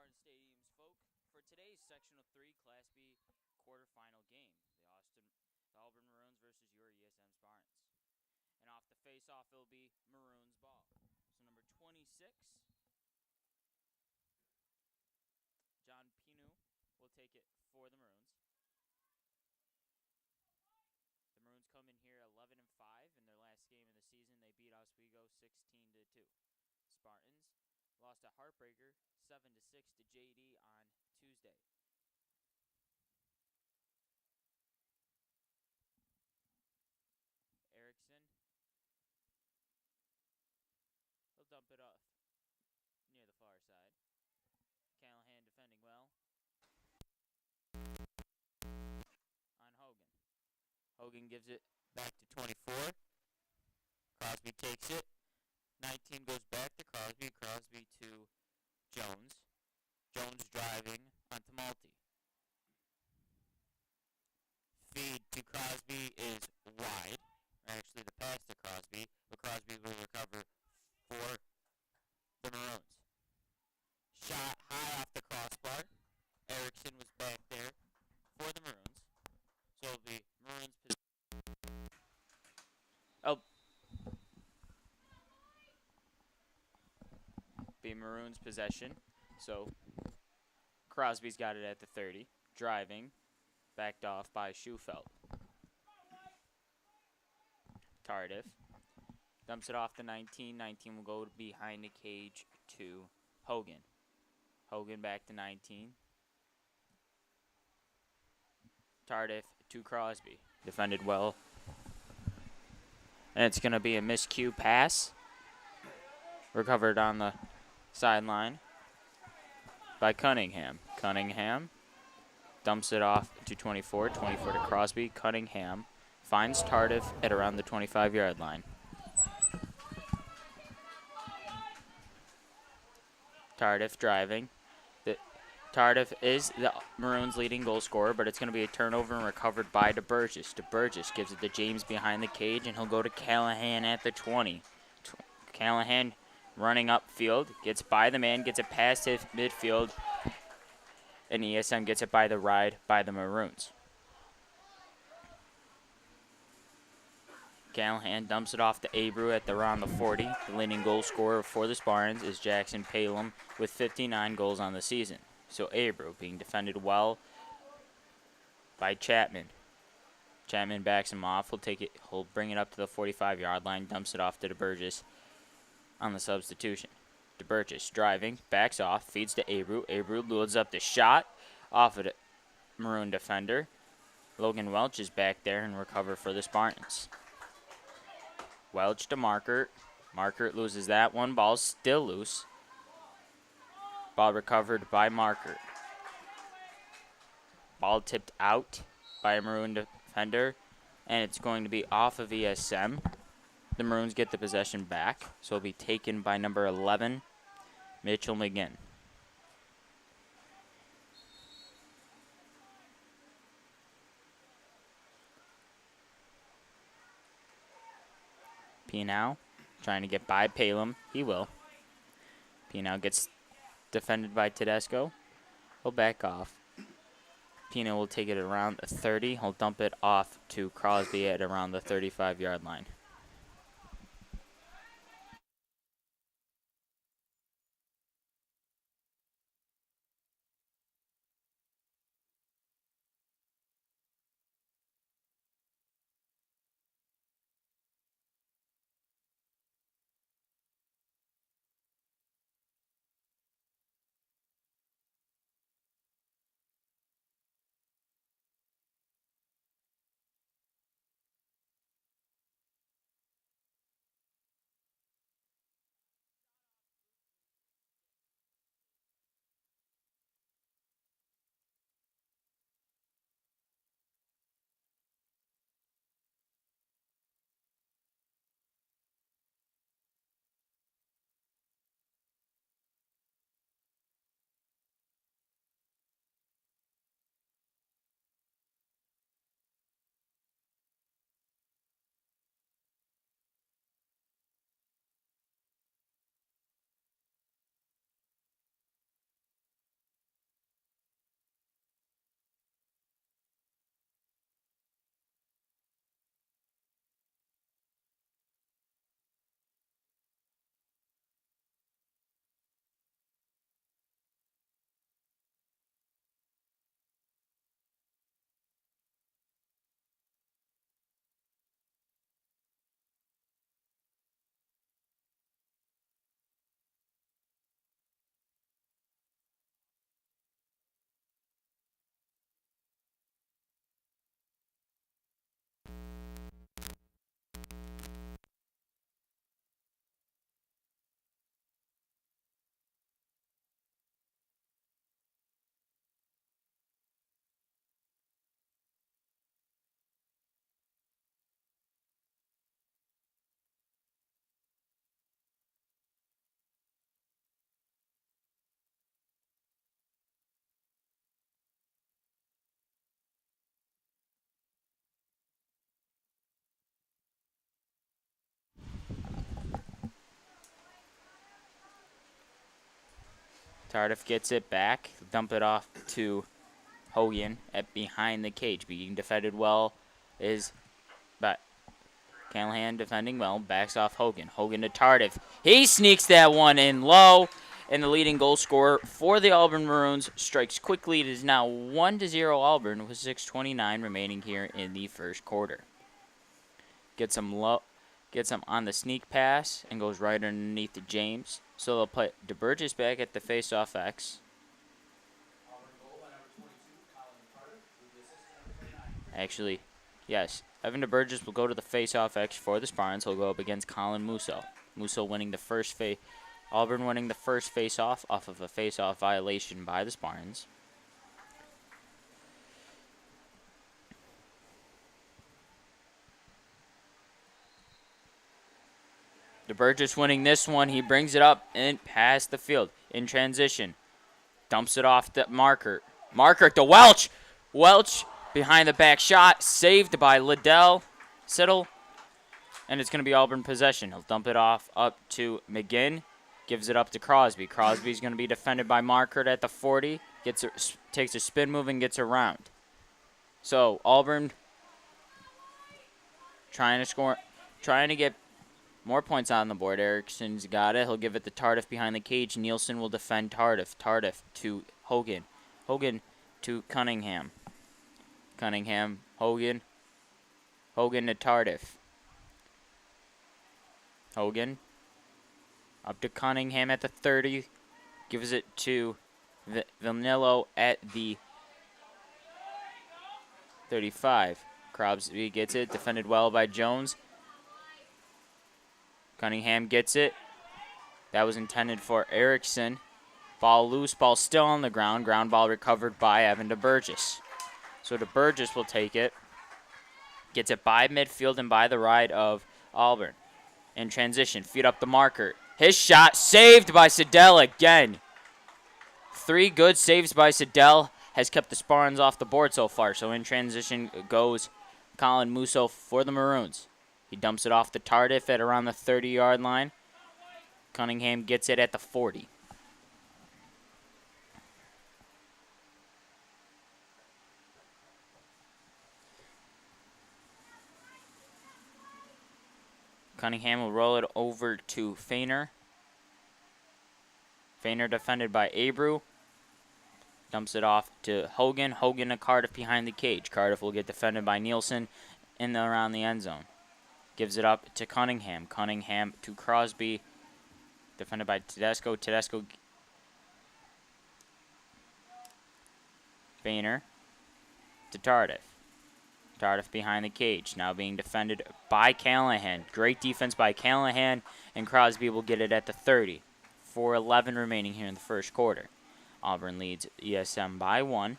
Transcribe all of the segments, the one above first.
Auburn Stadium's folk for today's Sectional 3 Class B quarterfinal game. The Auburn Maroons versus your ESM Spartans. And off the face-off, it'll be Maroons ball. So number 26, John Pinu will take it for the Maroons. The Maroons come in here 11-5 in their last game of the season. They beat Oswego 16-2. Spartans lost a heartbreaker 7-6 to JD on Tuesday. Erickson, he'll dump it off near the far side. Callahan defending well on Hogan. Hogan gives it back to 24. Crosby takes it. 19 goes back to Crosby. Crosby to Jones. Jones driving onto Malty. Feed to Crosby is wide. Actually, the pass to Crosby, but Crosby will recover for the Maroons. Shot high off the crossbar. Erickson was back there for the Maroons. So it'll be Maroons possession. So Crosby's got it at the 30. Driving. Backed off by Schufelt. Tardif. Dumps it off to 19. 19 will go behind the cage to Hogan. Hogan back to 19. Tardif to Crosby. Defended well. And it's going to be a miscue pass. Recovered on the sideline by Cunningham. Cunningham dumps it off to 24. 24 to Crosby. Cunningham finds Tardif at around the 25-yard line. Tardif driving. Tardif is the Maroons' leading goal scorer, but it's going to be a turnover and recovered by DeBurgess. DeBurgess gives it to James behind the cage, and he'll go to Callahan at the 20. Callahan running upfield, gets by the man, gets it past his midfield, and ESM gets it by the ride by the Maroons. Callahan dumps it off to Abreu at around the 40. The leading goal scorer for the Spartans is Jackson Palum with 59 goals on the season. So Abreu being defended well by Chapman. Chapman backs him off. He'll bring it up to the 45-yard line, dumps it off to DeBurgess on the substitution. DeBurgess driving, backs off, feeds to Abreu. Abreu loads up the shot off of the Maroon defender. Logan Welch is back there and recover for the Spartans. Welch to Markert. Markert loses that one. Ball's still loose. Ball recovered by Markert. Ball tipped out by a Maroon defender, and it's going to be off of ESM. The Maroons get the possession back, so it'll be taken by number 11, Mitchell McGinn. Pinow trying to get by Palum. He will. Pinow gets defended by Tedesco. He'll back off. Pino will take it around the 30. He'll dump it off to Crosby at around the 35-yard line. Tardif gets it back. Dump it off to Hogan at behind the cage. Being defended well is but Callahan defending well. Backs off Hogan. Hogan to Tardif. He sneaks that one in low. And the leading goal scorer for the Auburn Maroons strikes quickly. It is now 1-0 Auburn with 6:29 remaining here in the first quarter. Gets him low. Gets him on the sneak pass and goes right underneath to James. So they'll play DeBurgess back at the face-off X. Actually, yes. Evan DeBurgess will go to the face-off X for the Spartans. He'll go up against Colin Musso. Musso winning the first Auburn winning the first face-off off of a face-off violation by the Spartans. DeBurgess winning this one. He brings it up and past the field in transition. Dumps it off to Marker. Marker to Welch. Welch behind the back shot. Saved by Liddell. Siddle. And it's going to be Auburn possession. He'll dump it off up to McGinn. Gives it up to Crosby. Crosby's going to be defended by Marker at the 40. Takes a spin move and gets around. So Auburn trying to get more points on the board. Erickson's got it. He'll give it to Tardif behind the cage. Nielsen will defend Tardif. Tardif to Hogan. Hogan to Cunningham. Cunningham. Hogan. Hogan to Tardif. Hogan. Up to Cunningham at the 30. Gives it to Villanello at the 35. Crosby gets it. Defended well by Jones. Cunningham gets it. That was intended for Erickson. Ball loose. Ball still on the ground. Ground ball recovered by Evan DeBurgess. So DeBurgess will take it. Gets it by midfield and by the right of Auburn. In transition. Feed up the Marker. His shot saved by Siddell again. 3 good saves by Siddell has kept the Spartans off the board so far. So in transition goes Colin Musso for the Maroons. He dumps it off to Tardif at around the 30-yard line. Cunningham gets it at the 40. Cunningham will roll it over to Feiner. Feiner defended by Abreu. Dumps it off to Hogan. Hogan to Cardiff behind the cage. Cardiff will get defended by Nielsen around the end zone. Gives it up to Cunningham. Cunningham to Crosby. Defended by Tedesco. Tedesco. Feiner to Tardif. Tardif behind the cage. Now being defended by Callahan. Great defense by Callahan. And Crosby will get it at the 30. 4:11 remaining here in the first quarter. Auburn leads ESM by 1.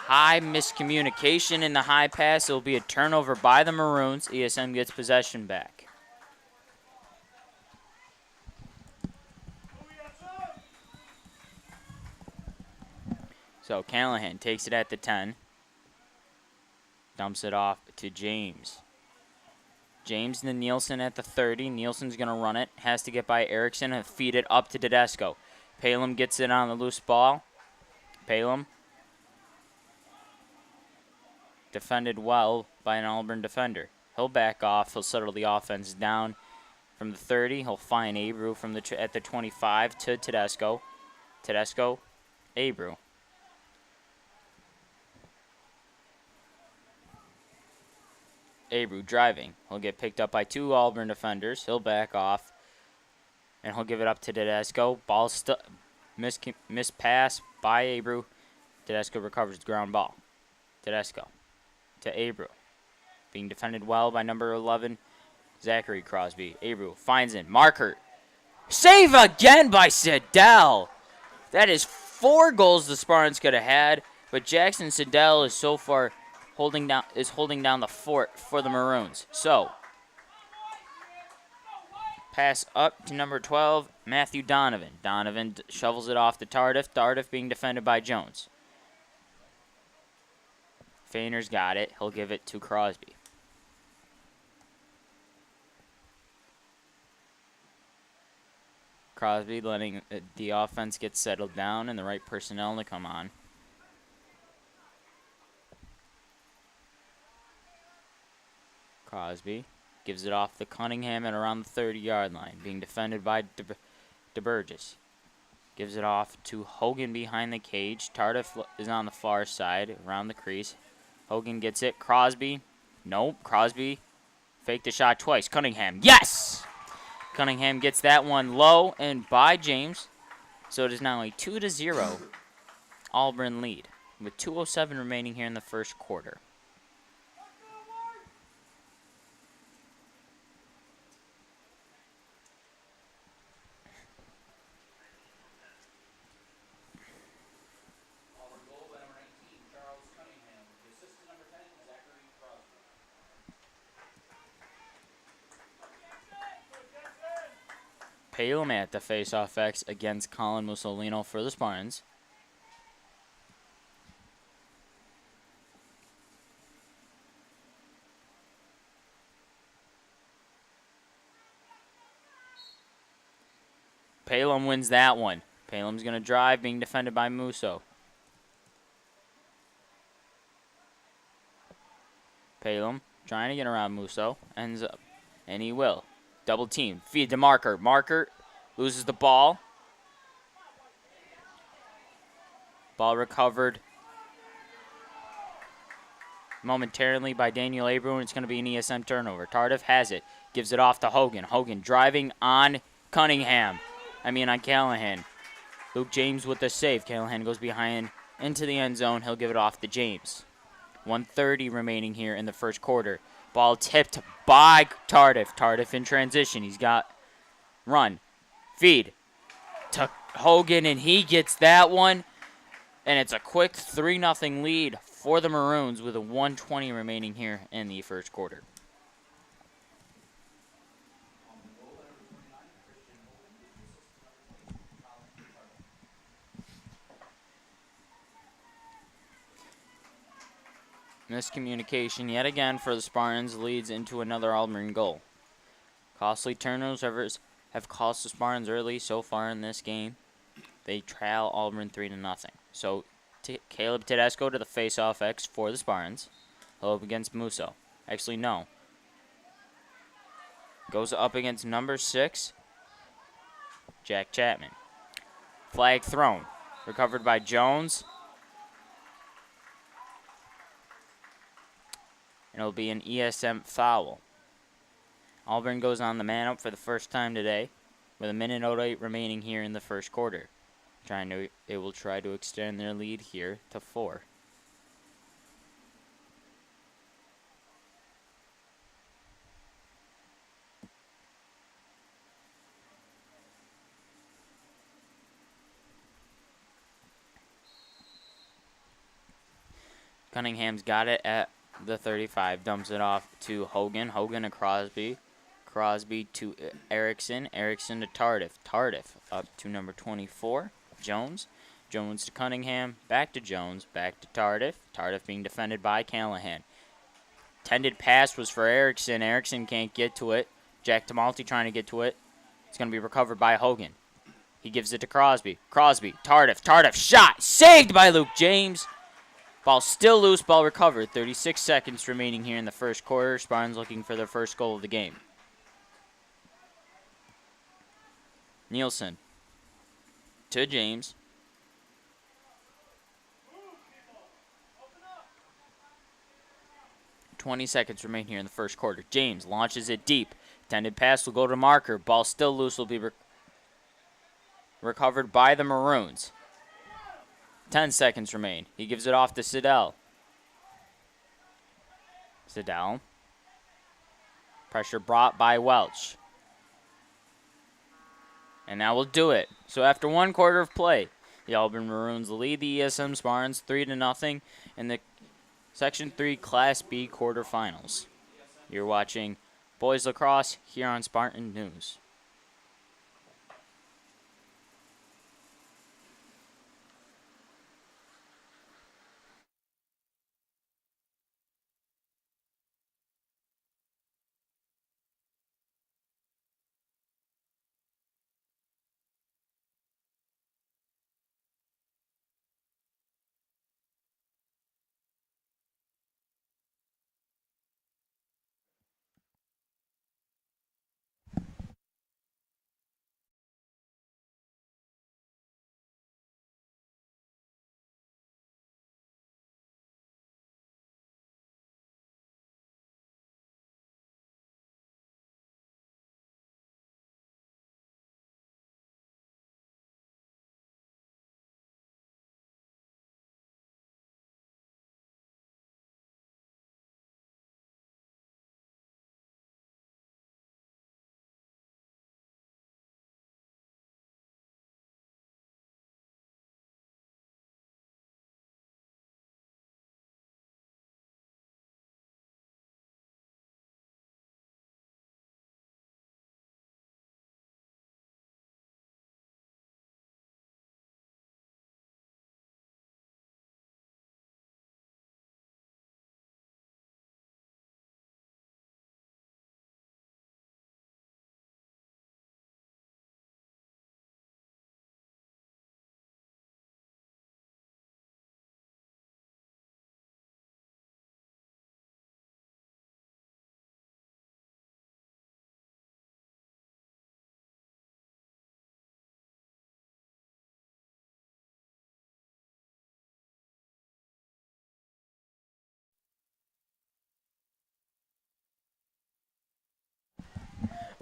High miscommunication in the high pass. It will be a turnover by the Maroons. ESM gets possession back. So Callahan takes it at the 10. Dumps it off to James. James to Nielsen at the 30. Nielsen's going to run it. Has to get by Erickson and feed it up to Tedesco. Palem gets it on the loose ball. Palem. Defended well by an Auburn defender. He'll back off. He'll settle the offense down from the 30. He'll find Abreu from at the 25 to Tedesco. Tedesco, Abreu. Abreu driving. He'll get picked up by 2 Auburn defenders. He'll back off. And he'll give it up to Tedesco. Ball missed pass by Abreu. Tedesco recovers the ground ball. Tedesco to Abreu. Being defended well by number 11, Zachary Crosby. Abreu finds it. Marker. Save again by Siddell. That is 4 goals the Spartans could have had. But Jackson Siddell is so far holding down the fort for the Maroons. So, pass up to number 12, Matthew Donovan. Donovan shovels it off to Tardif. Tardif being defended by Jones. Feiner's got it. He'll give it to Crosby. Crosby letting the offense get settled down and the right personnel to come on. Crosby gives it off to Cunningham at around the 30-yard line, being defended by DeBurgess. Gives it off to Hogan behind the cage. Tardif is on the far side, around the crease. Hogan gets it. Crosby. Nope. Crosby faked the shot twice. Cunningham. Yes! Cunningham gets that one low and by James. So it is now a 2-0 Auburn lead with 2:07 remaining here in the first quarter. Palem at the face-off X against Colin Mussolino for the Spartans. Palem wins that one. Palem's going to drive, being defended by Musso. Palem trying to get around Musso. Ends up, and he will. Double team. Feed to Marker. Marker loses the ball. Ball recovered momentarily by Daniel Abreu, and it's going to be an ESM turnover. Tardif has it. Gives it off to Hogan. Hogan driving on Cunningham. On Callahan. Luke James with the save. Callahan goes behind into the end zone. He'll give it off to James. 1:30 remaining here in the first quarter. Ball tipped by Tardif. Tardif in transition. He's got run. Feed to Hogan, and he gets that one. And it's a quick 3-0 lead for the Maroons with a 1:20 remaining here in the first quarter. Miscommunication yet again for the Spartans leads into another Auburn goal. Costly turnovers have cost the Spartans early so far in this game. They trail Auburn 3-0. So Caleb Tedesco to the face-off X for the Spartans. He'll up against Musso. Actually, no. Goes up against number 6, Jack Chapman. Flag thrown. Recovered by Jones. And it'll be an ESM foul. Auburn goes on the man up for the first time today with 1:08 remaining here in the first quarter. It will try to extend their lead here to 4. Cunningham's got it at the 35, dumps it off to Hogan. Hogan to Crosby. Crosby to Erickson. Erickson to Tardif. Tardif up to number 24, Jones. Jones to Cunningham. Back to Jones. Back to Tardif. Tardif being defended by Callahan. Tended pass was for Erickson. Erickson can't get to it. Jack Tamalti trying to get to it. It's going to be recovered by Hogan. He gives it to Crosby. Crosby. Tardif. Tardif shot. Saved by Luke James. Ball still loose, ball recovered. 36 seconds remaining here in the first quarter. Spartans looking for their first goal of the game. Nielsen to James. "20 seconds remain here in the first quarter. James launches it deep. Intended pass will go to Marker. Ball still loose, will be recovered by the Maroons. 10 seconds remain. He gives it off to Siddell. Siddell. Pressure brought by Welch. And that will do it. So after 1 quarter of play, the Auburn Maroons lead the ESM Spartans 3-0 in the Section 3 Class B quarterfinals. You're watching Boys Lacrosse here on Spartan News.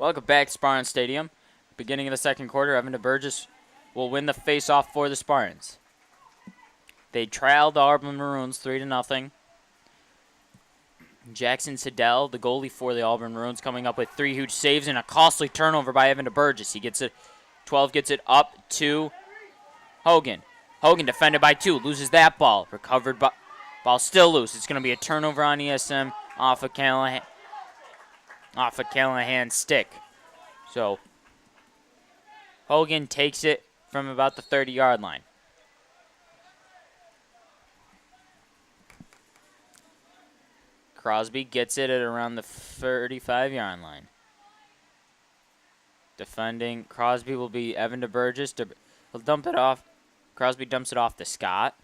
Welcome back to Spartan Stadium. Beginning of the second quarter, Evan DeBurgess will win the face-off for the Spartans. They trailed the Auburn Maroons 3-0. Jackson Siddell, the goalie for the Auburn Maroons, coming up with 3 huge saves and a costly turnover by Evan DeBurgess. He gets it, 12 gets it up to Hogan. Hogan defended by 2, loses that ball. Recovered, but ball still loose. It's going to be a turnover on ESM off of Callahan's stick. So Hogan takes it from about the 30-yard line. Crosby gets it at around the 35-yard line. Defending, Crosby will be Evan DeBurgess. He'll dump it off. Crosby dumps it off to Scott.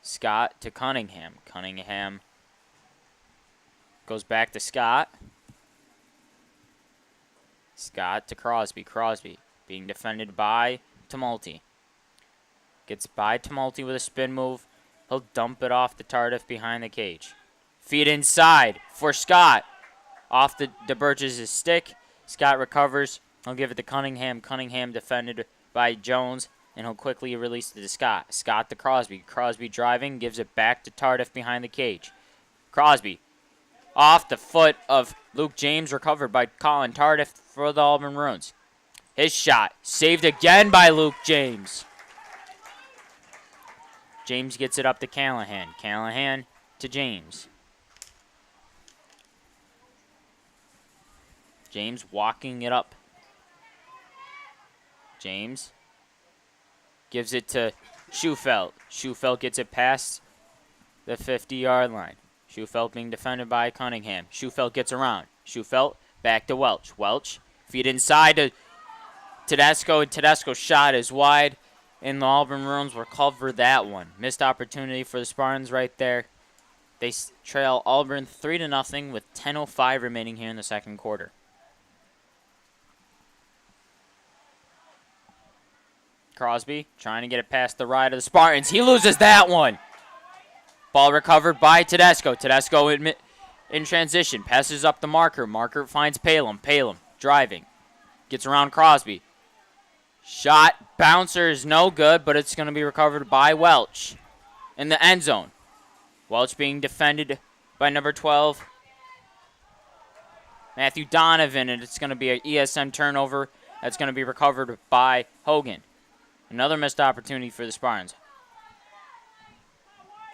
Scott to Cunningham. Cunningham goes back to Scott. Scott to Crosby. Crosby being defended by Tumulty. Gets by Tumulty with a spin move. He'll dump it off to Tardif behind the cage. Feed inside for Scott. Off the DeBurgess' stick. Scott recovers. He'll give it to Cunningham. Cunningham defended by Jones. And he'll quickly release it to Scott. Scott to Crosby. Crosby driving. Gives it back to Tardif behind the cage. Crosby. Off the foot of Luke James. Recovered by Colin Tardif for the Auburn Maroons. His shot. Saved again by Luke James. James gets it up to Callahan. Callahan to James. James walking it up. James gives it to Schufelt. Schufelt gets it past the 50-yard line. Schufelt being defended by Cunningham. Schufelt gets around. Schufelt back to Welch. Welch feed inside to Tedesco, and Tedesco's shot is wide, and the Auburn Maroons will cover that one. Missed opportunity for the Spartans right there. They trail Auburn 3-0 with 10:05 remaining here in the second quarter. Crosby trying to get it past the right of the Spartans. He loses that one. Ball recovered by Tedesco. Tedesco in transition. Passes up the marker. Marker finds Palem. Palem driving. Gets around Crosby. Shot. Bouncer is no good, but it's going to be recovered by Welch in the end zone. Welch being defended by number 12, Matthew Donovan, and it's going to be an ESM turnover. That's going to be recovered by Hogan. Another missed opportunity for the Spartans.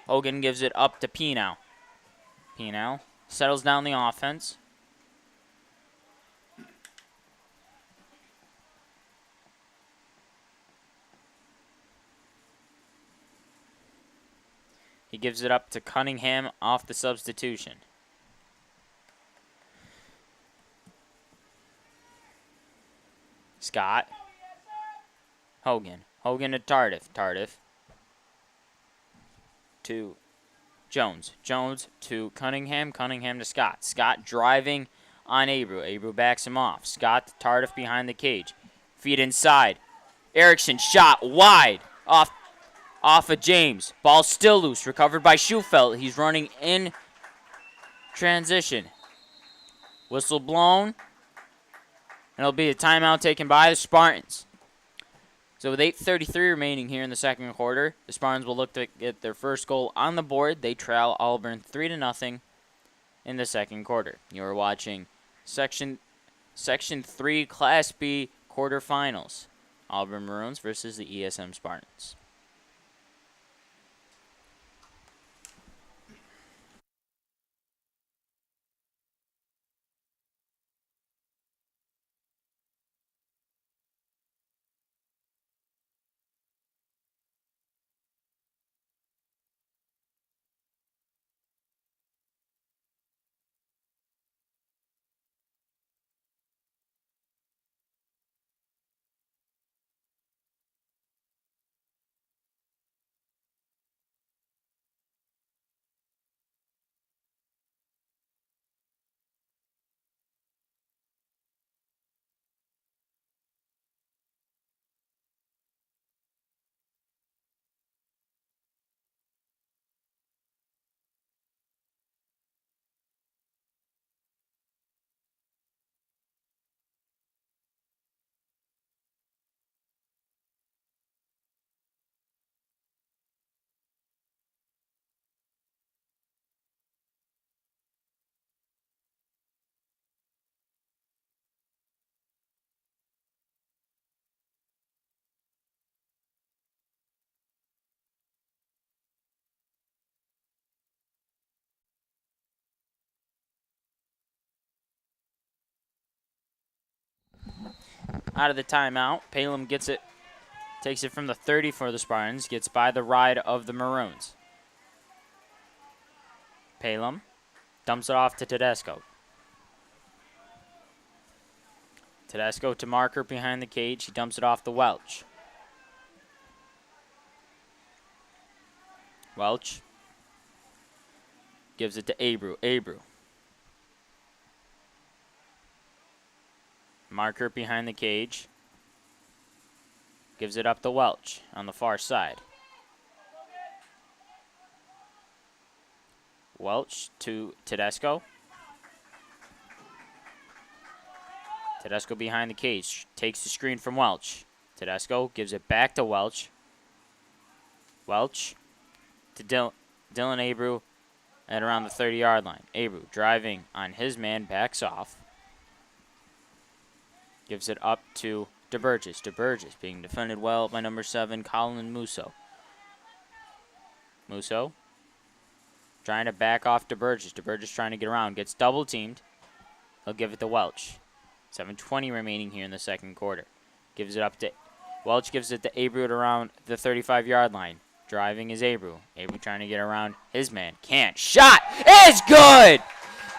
Hogan gives it up to Penow. Penow settles down the offense. He gives it up to Cunningham off the substitution. Scott. Hogan. Hogan to Tardif. Tardif to Jones. Jones to Cunningham. Cunningham to Scott. Scott driving on Abreu. Abreu backs him off. Scott to Tardif behind the cage. Feed inside. Erickson shot wide off of James. Ball still loose. Recovered by Schufelt. He's running in transition. Whistle blown. And it'll be a timeout taken by the Spartans. So with 8:33 remaining here in the second quarter, the Spartans will look to get their first goal on the board. They trail Auburn 3-0 in the second quarter. You are watching Section 3 Class B quarterfinals. Auburn Maroons versus the ESM Spartans. out of the timeout. Palem gets it, takes it from the 30 for the Spartans, gets by the ride of the Maroons. Palem dumps it off to Tedesco. Tedesco to marker behind the cage. He dumps it off to Welch. Welch gives it to Abreu. Abreu. Marker behind the cage. Gives it up to Welch on the far side. Welch to Tedesco. Tedesco behind the cage. Takes the screen from Welch. Tedesco gives it back to Welch. Welch to Dylan Abreu at around the 30-yard line. Abreu driving on his man, backs off. Gives it up to DeBurgess. DeBurgess being defended well by number 7, Colin Musso. Musso trying to back off DeBurgess. DeBurgess trying to get around. Gets double teamed. He'll give it to Welch. 7:20 remaining here in the second quarter. Gives it up to Welch. Gives it to Abreu at around the 35-yard line. Driving is Abreu. Abreu trying to get around his man. Can't. Shot is good!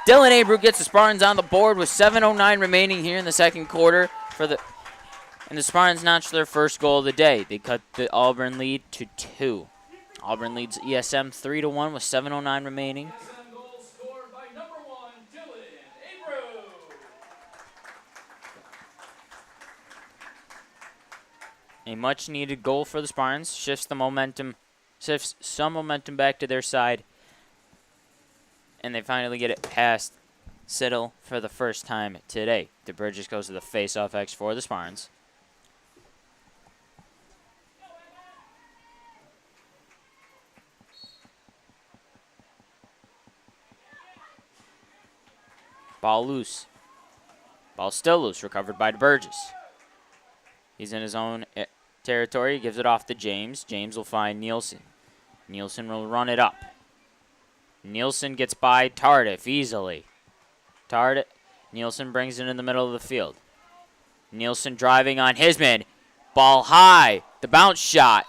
Dylan Abreu gets the Spartans on the board with 7:09 remaining here in the second quarter. And the Spartans notched their first goal of the day. They cut the Auburn lead to 2. Auburn leads ESM 3-1 with 7:09 remaining. ESM goal scored by number 1, Dylan Abreu. A much-needed goal for the Spartans. Shifts some momentum back to their side. And they finally get it past Siddle for the first time today. DeBurgess goes to the face-off X for the Spartans. Ball loose. Ball still loose. Recovered by DeBurgess. He's in his own territory. He gives it off to James. James will find Nielsen. Nielsen will run it up. Nielsen gets by Tardif easily. Nielsen brings it in the middle of the field. Nielsen driving on his man. Ball high. The bounce shot.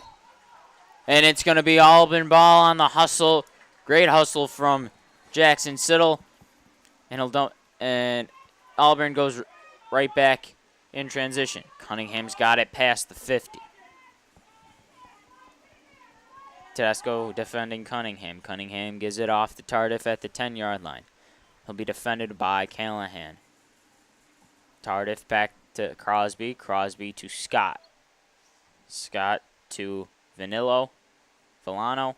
And it's going to be Auburn ball on the hustle. Great hustle from Jackson Siddle. And Auburn goes right back in transition. Cunningham's got it past the 50. Tedesco defending Cunningham. Cunningham gives it off to Tardif at the 10-yard line. He'll be defended by Callahan. Tardif back to Crosby. Crosby to Scott. Scott to Villano. Villano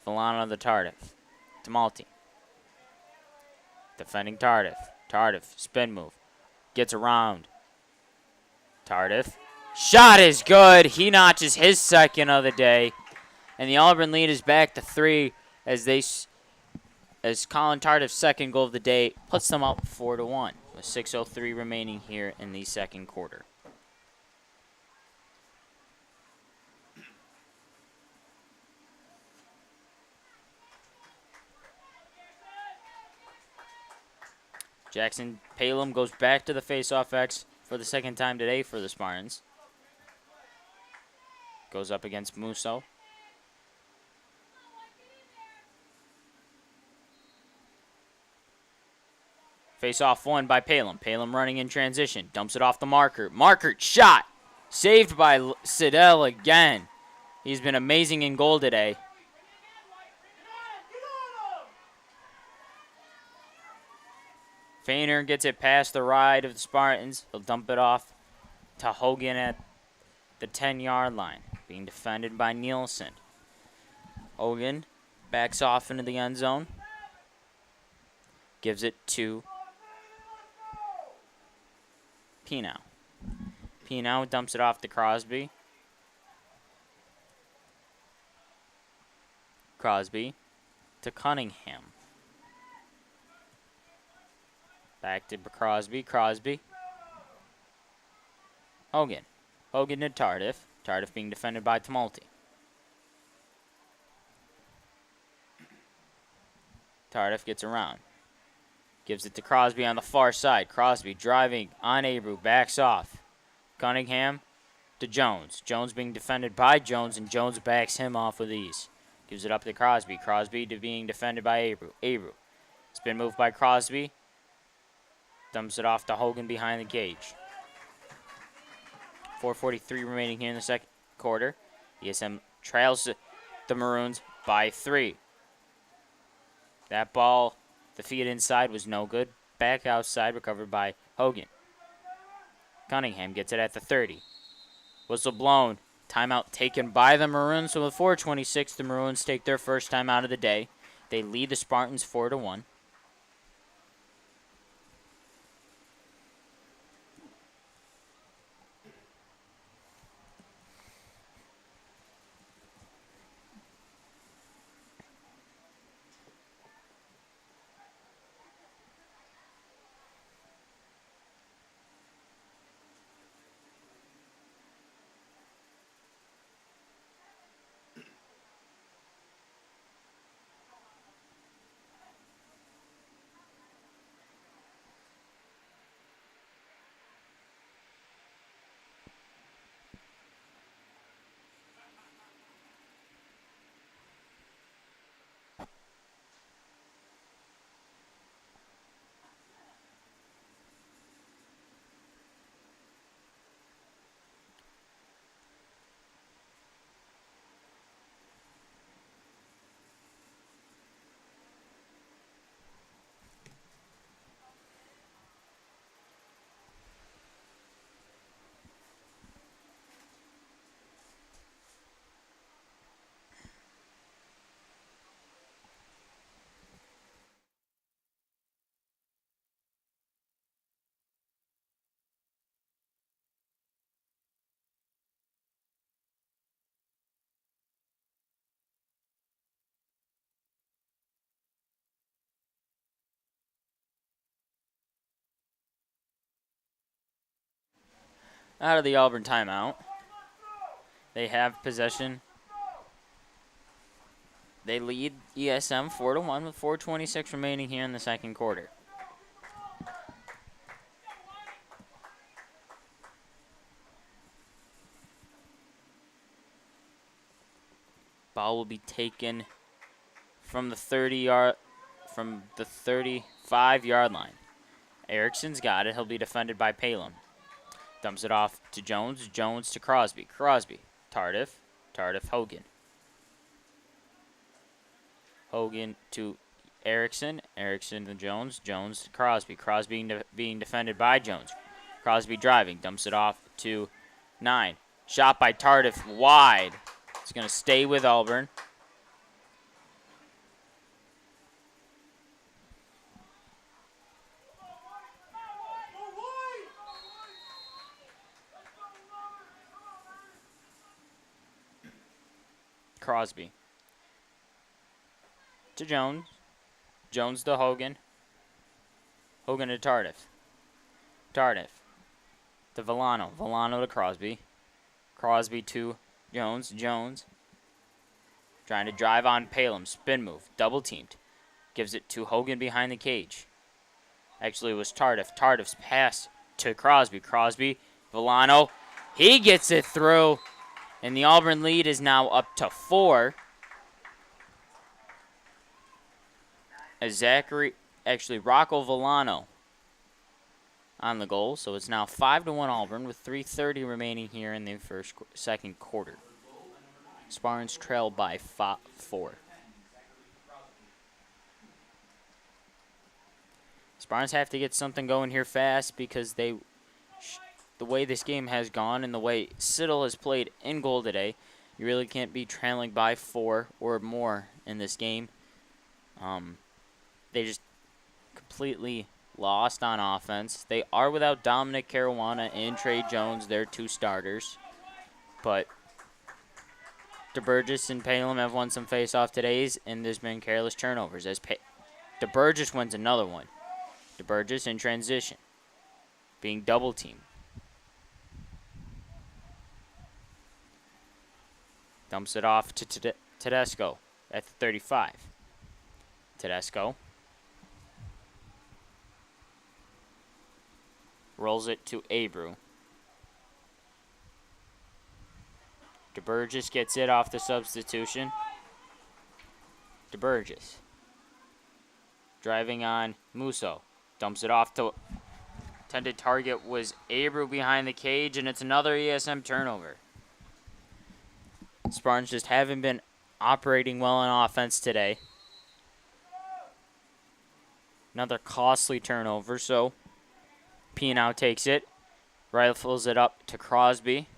to Tardif. To Malty. Defending Tardif. Tardif, spin move. Gets around. Tardif. Shot is good. He notches his second of the day. And the Auburn lead is back to 3 as Colin Tardif's second goal of the day puts them up 4-1 with 6:03 remaining here in the second quarter. Jackson Palem goes back to the face-off X for the second time today for the Spartans. Goes up against Musso. Face-off won by Palem. Palem running in transition. Dumps it off the marker. Marker shot. Saved by Siddell again. He's been amazing in goal today. Feiner gets it past the ride of the Spartans. He'll dump it off to Hogan at the 10-yard line. Being defended by Nielsen. Hogan backs off into the end zone. Gives it to Pino. Pino dumps it off to Crosby. Crosby to Cunningham. Back to Crosby. Crosby. Hogan. Hogan to Tardif. Tardif being defended by Tumulty. Tardif gets around. Gives it to Crosby on the far side. Crosby driving on Abreu. Backs off. Cunningham to Jones. Jones being defended by Jones, and Jones backs him off with ease. Gives it up to Crosby. Crosby to being defended by Abreu. Abreu. Spin move by Crosby. Dumps it off to Hogan behind the cage. 4:43 remaining here in the second quarter. ESM trails the Maroons by 3. That ball, the feed inside was no good. Back outside, recovered by Hogan. Cunningham gets it at the 30. Whistle blown. Timeout taken by the Maroons. So with 4:26, the Maroons take their first timeout of the day. They lead the Spartans 4-1. Out of the Auburn timeout. They have possession. They lead ESM 4-1 with 4:26 remaining here in the second quarter. Ball will be taken from the 35-yard line. Erickson's got it. He'll be defended by Palin. Dumps it off to Jones. Jones to Crosby. Crosby. Tardif. Tardif. Hogan. Hogan to Erickson. Erickson to Jones. Jones to Crosby. Crosby being defended by Jones. Crosby driving. Dumps it off to 9. Shot by Tardif wide. It's going to stay with Auburn. Crosby to Jones. Jones to Hogan. Hogan to Tardif. Tardif to Villano. Villano to Crosby. Crosby to Jones. Jones trying to drive on Palin. Spin move. Double teamed. Gives it to Hogan behind the cage. Actually, it was Tardif. Tardif's pass to Crosby. Crosby. Villano. He gets it through. And the Auburn lead is now up to 4. As Rocco Villano on the goal. So it's now 5-1 Auburn with 3:30 remaining here in the second quarter. Spartans trail by 4. Spartans have to get something going here fast because the way this game has gone and the way Siddle has played in goal today, you really can't be trailing by 4 or more in this game. They just completely lost on offense. They are without Dominic Caruana and Trey Jones, their 2 starters. But DeBurgess and Palin have won some face-off todays, and there's been careless turnovers. As DeBurgess wins another one. DeBurgess in transition, being double-teamed. Dumps it off to Tedesco at the 35. Tedesco rolls it to Abreu. DeBurgess gets it off the substitution. DeBurgess. Driving on Musso. Dumps it off to... Intended target was Abreu behind the cage, and it's another ESM turnover. Spartans just haven't been operating well on offense today. Another costly turnover, so Pianow takes it. Rifles it up to Crosby.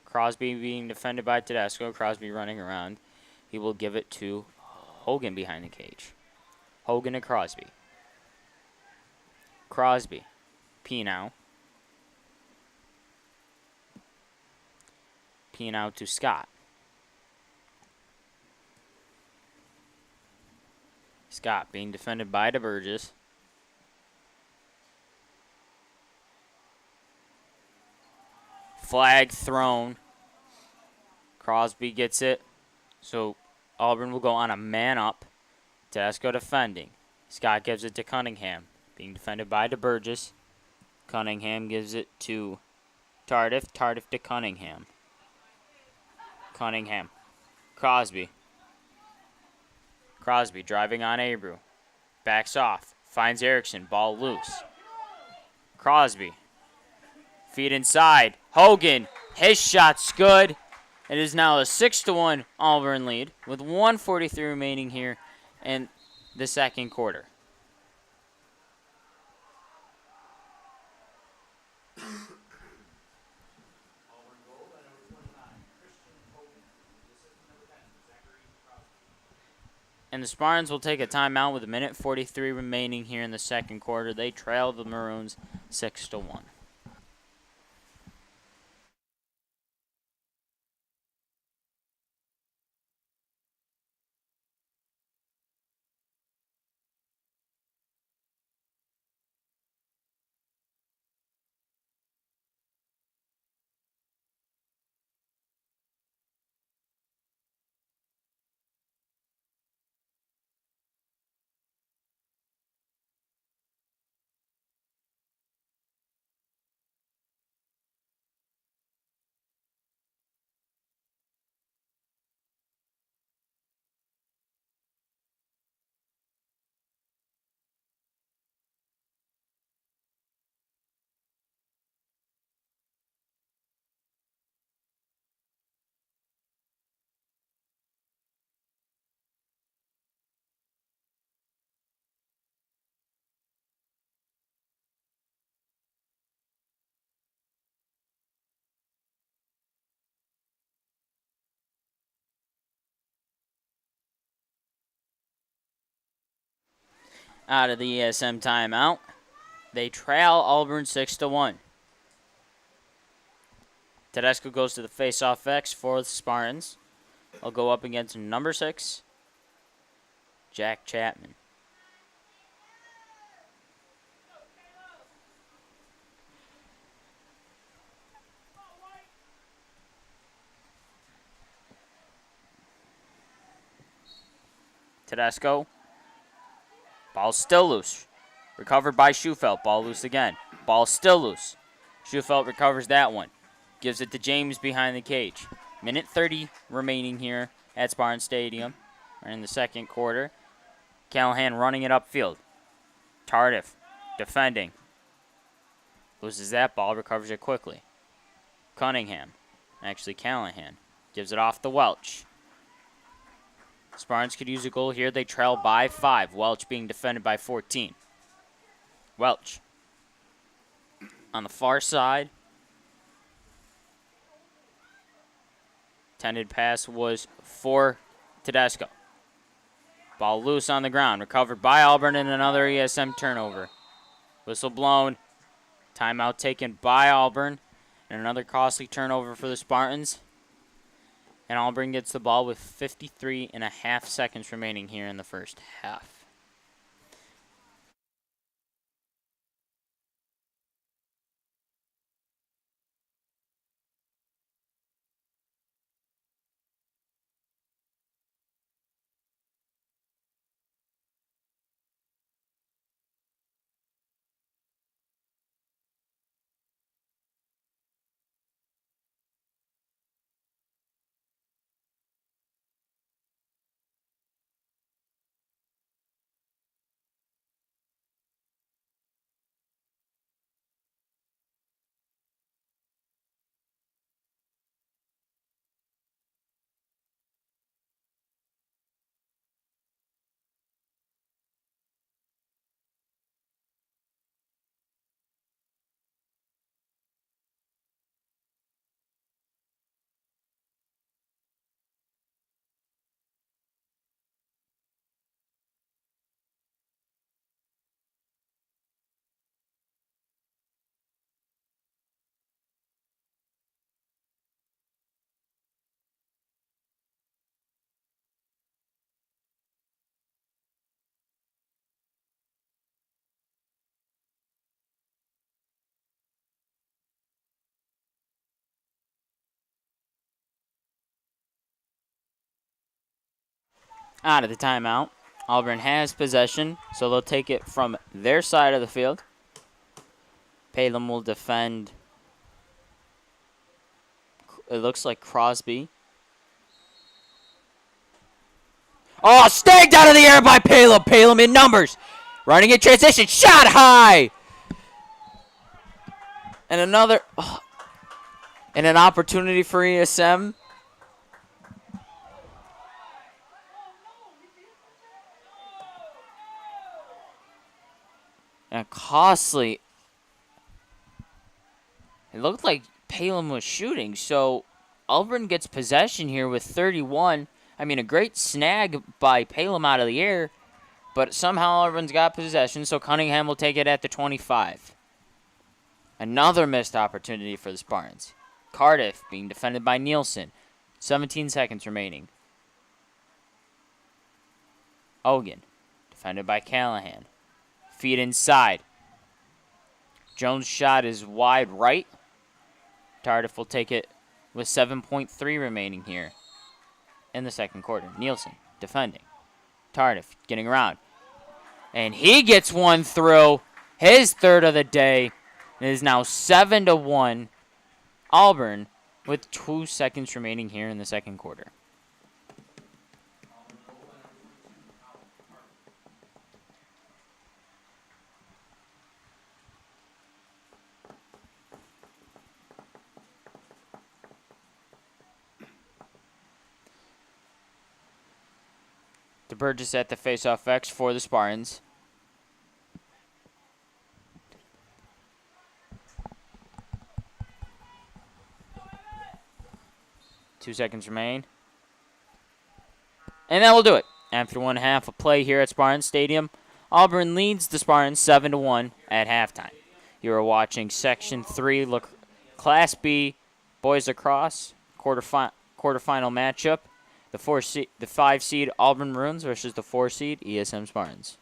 Crosby being defended by Tedesco. Crosby running around. He will give it to Hogan behind the cage. Hogan to Crosby. Crosby. Pianow. Pianow to Scott. Scott being defended by DeBurgess. Flag thrown. Crosby gets it. So Auburn will go on a man up. Tedesco defending. Scott gives it to Cunningham. Being defended by DeBurgess. Cunningham gives it to Tardif. Tardif to Cunningham. Cunningham. Crosby. Crosby driving on Abreu. Backs off. Finds Erickson. Ball loose. Crosby. Feet inside. Hogan. His shot's good. It is now a 6-1 Auburn lead with 1:43 remaining here in the second quarter. And the Spartans will take a timeout with 1:43 remaining here in the second quarter. They trail the Maroons 6-1. Out of the ESM timeout, they trail Auburn 6-1. Tedesco goes to the face-off X for the Spartans. I'll go up against number 6, Jack Chapman. Tedesco. Ball still loose. Recovered by Schufelt. Ball loose again. Ball still loose. Schufelt recovers that one. Gives it to James behind the cage. 1:30 remaining here at Spartan Stadium. We're in the second quarter. Callahan running it upfield. Tardif defending. Loses that ball. Recovers it quickly. Cunningham. Actually, Callahan. Gives it off to Welch. Spartans could use a goal here. They trail by 5. Welch being defended by 14. Welch. On the far side. Intended pass was for Tedesco. Ball loose on the ground. Recovered by Auburn and another ESM turnover. Whistle blown. Timeout taken by Auburn. And another costly turnover for the Spartans. And Auburn gets the ball with 53.5 seconds remaining here in the first half. Out of the timeout. Auburn has possession, so they'll take it from their side of the field. Palem will defend. It looks like Crosby. Oh, snagged out of the air by Palem. Palem in numbers. Running in transition. Shot high. And another. Oh, and an opportunity for ESM. And costly. It looked like Palem was shooting, so Auburn gets possession here with 31. I mean, a great snag by Palem out of the air, but somehow Auburn's got possession, so Cunningham will take it at the 25. Another missed opportunity for the Spartans. Cardiff being defended by Nielsen. 17 seconds remaining. Ogan, defended by Callahan. Feed inside. Jones' shot is wide right. Tardif will take it with 7.3 remaining here in the second quarter. Nielsen defending. Tardif getting around. And he gets one through. His third of the day. It is now 7-1. Auburn with 2 seconds remaining here in the second quarter. DeBurgess at the faceoff X for the Spartans. Two seconds remain. And that will do it. After 1/2 of play here at Spartans Stadium, Auburn leads the Spartans 7-1 at halftime. You are watching Section 3 Class B Boys Lacrosse quarterfinal matchup. The 5 seed Auburn Maroons versus the 4 seed ESM Spartans.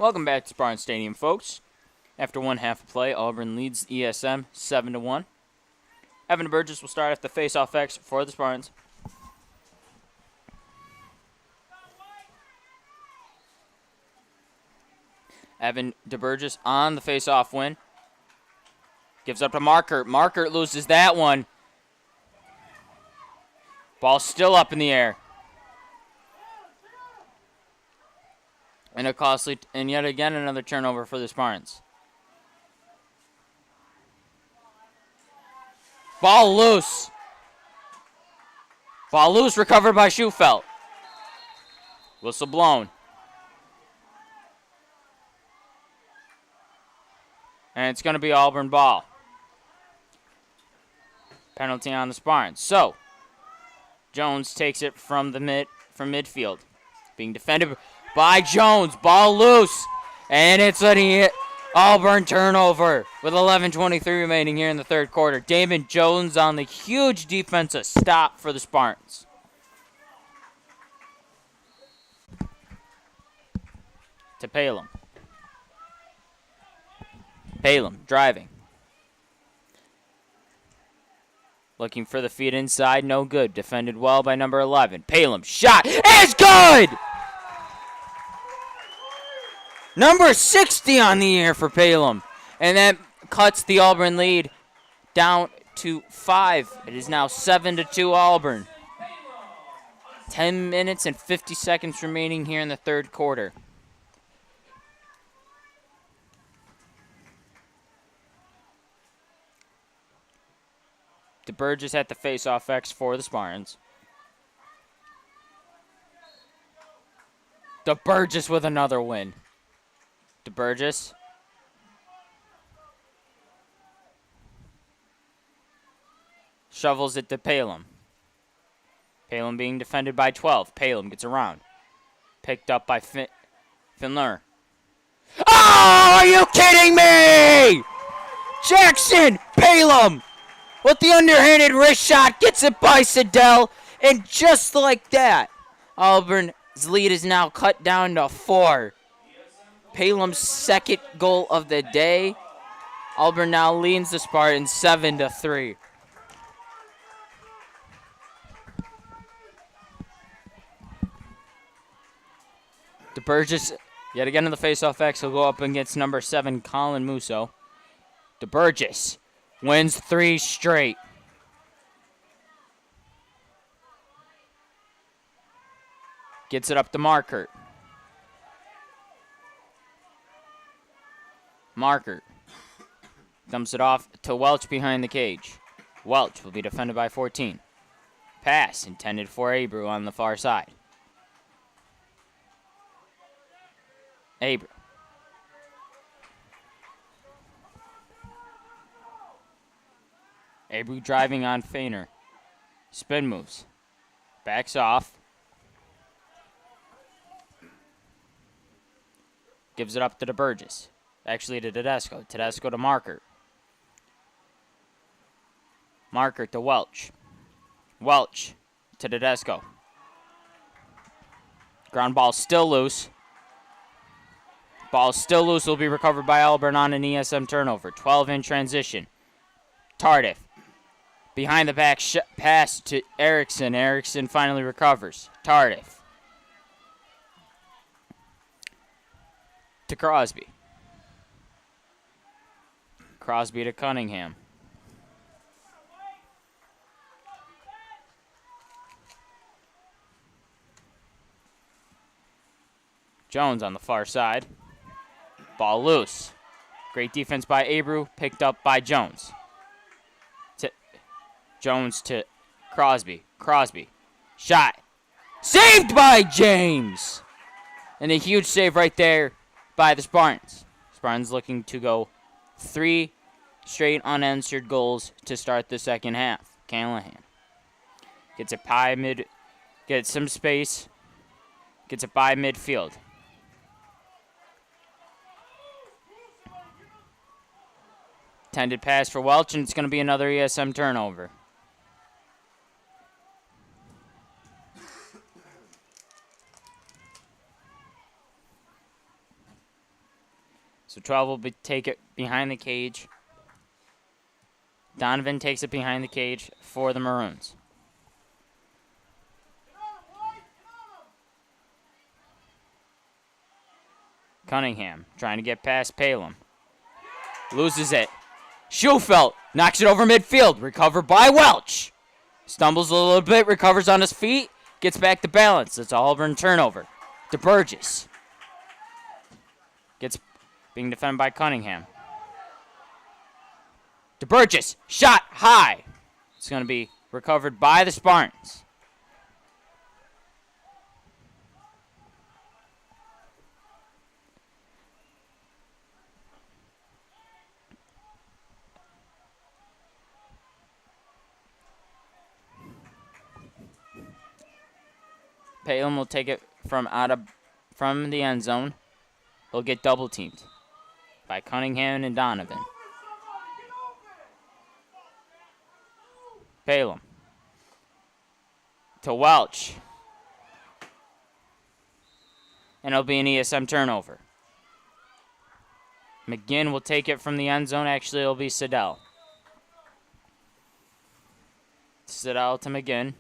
Welcome back to Spartan Stadium, folks. After one half of play, Auburn leads ESM 7-1. Evan Burgess will start at the face-off X for the Spartans. Evan DeBurgess on the face-off win. Gives up to Markert. Markert loses that one. Ball still up in the air. And a costly, and yet again another turnover for the Spartans. Ball loose. Ball loose, recovered by Schufelt. Whistle blown. And it's going to be Auburn ball. Penalty on the Spartans. So, Jones takes it from midfield. Being defended by Jones. Ball loose. And it's an Auburn turnover with 11:23 remaining here in the third quarter. Damon Jones on the huge defensive stop for the Spartans. To Palem. Palem driving. Looking for the feed inside, no good. Defended well by number 11. Palem shot is good! Number 60 on the air for Palem. And that cuts the Auburn lead down to 5. It is now 7-2 Auburn. 10 minutes and 50 seconds remaining here in the third quarter. DeBurgess at the face-off X for the Spartans. DeBurgess with another win. DeBurgess. Shovels it to Palem. Palem being defended by 12. Palem gets around. Picked up by Finler. Oh, are you kidding me? Jackson Palem with the underhanded wrist shot gets it by Siddell. And just like that, Auburn's lead is now cut down to 4. Palem's second goal of the day. Auburn now leads the Spartans 7-3. DeBurgess, yet again in the face-off X, will go up against number 7, Colin Musso. DeBurgess wins 3 straight. Gets it up to Markert. Markert dumps it off to Welch behind the cage. Welch will be defended by 14. Pass intended for Abreu on the far side. Abreu. Abreu driving on Feiner. Spin moves. Backs off. Gives it up to DeBurgess. Actually to Tedesco. Tedesco to Markert. Markert to Welch. Welch to Tedesco. Ground ball still loose. Ball still loose, will be recovered by Auburn on an ESM turnover. 12 in transition. Tardif. Behind the back pass to Erickson. Erickson finally recovers. Tardif. To Crosby. Crosby to Cunningham. Jones on the far side. Ball loose. Great defense by Abreu, picked up by Jones. Jones to Crosby. Crosby. Shot. Saved by James! And a huge save right there by the Spartans. Spartans looking to go 3 straight unanswered goals to start the second half. Callahan gets it by gets some space, gets it by midfield. Intended pass for Welch, and it's going to be another ESM turnover. So 12 will take it behind the cage. Donovan takes it behind the cage for the Maroons. Cunningham trying to get past Palem. Loses it. Schufelt knocks it over midfield. Recovered by Welch. Stumbles a little bit, recovers on his feet, gets back to balance. It's an Auburn turnover. DeBurgess gets being defended by Cunningham. DeBurgess, shot high. It's going to be recovered by the Spartans. Palem will take it from the end zone. He'll get double teamed by Cunningham and Donovan. Palem to Welch. And it'll be an ESM turnover. McGinn will take it from the end zone. Actually, it'll be Siddell. Siddell to McGinn.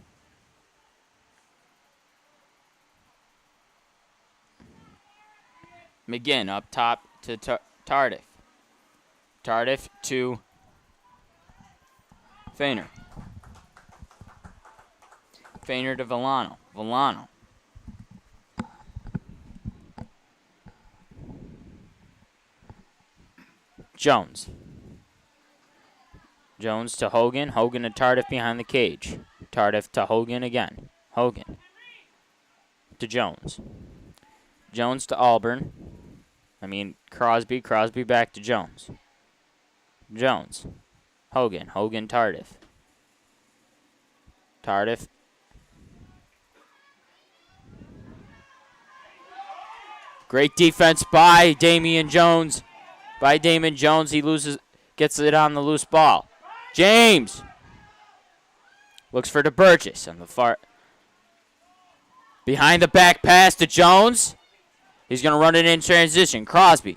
McGinn up top to Tardif. Tardif to Feiner. Feiner to Villano. Villano. Jones. Jones to Hogan. Hogan to Tardif behind the cage. Tardif to Hogan again. Hogan to Jones. Jones to Auburn. Crosby. Crosby back to Jones. Jones. Hogan. Hogan Tardif. Tardif. Great defense by Damian Jones. He gets it on the loose ball. James looks for DeBurgess on the far. Behind the back pass to Jones. He's going to run it in transition. Crosby.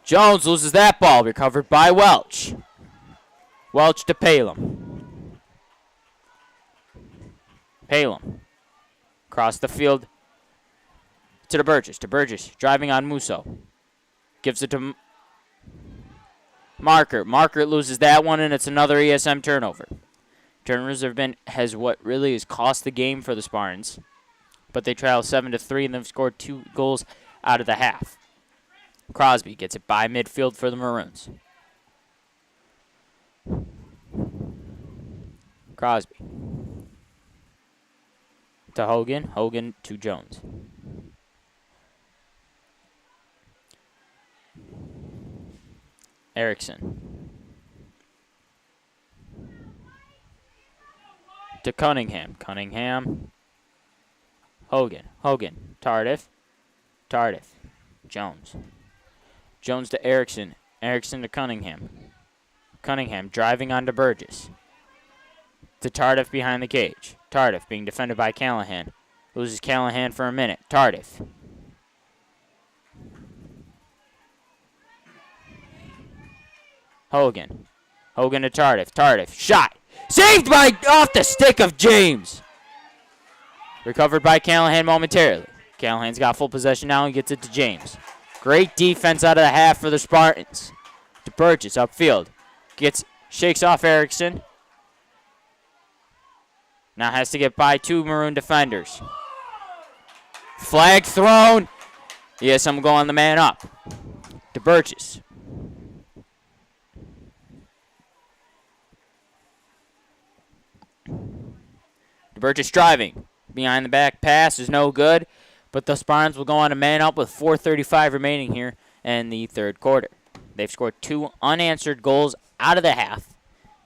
Jones loses that ball. Recovered by Welch. Welch to Palem. Palem. Across the field to DeBurgess. DeBurgess driving on Musso. Gives it to Marker. Marker loses that one, and it's another ESM turnover. Turnovers has what really has cost the game for the Spartans. But they trail 7-3, and they've scored 2 goals out of the half. Crosby gets it by midfield for the Maroons. Crosby to Hogan. Hogan to Jones. Erickson to Cunningham. Cunningham. Hogan. Hogan. Tardif. Tardif. Jones. Jones to Erickson. Erickson to Cunningham. Cunningham driving on to Burgess. To Tardif behind the cage. Tardif being defended by Callahan. Loses Callahan for a minute. Tardif. Hogan. Hogan to Tardif. Tardif. Shot. Saved by off the stick of James. Recovered by Callahan momentarily. Callahan's got full possession now and gets it to James. Great defense out of the half for the Spartans. To Burgess upfield. Shakes off Erickson. Now has to get by 2 Maroon defenders. Flag thrown. Yes, I'm going the man up. To Burgess. Burgess driving. Behind the back pass is no good, but the Spartans will go on a man up with 4:35 remaining here in the third quarter. They've scored 2 unanswered goals out of the half.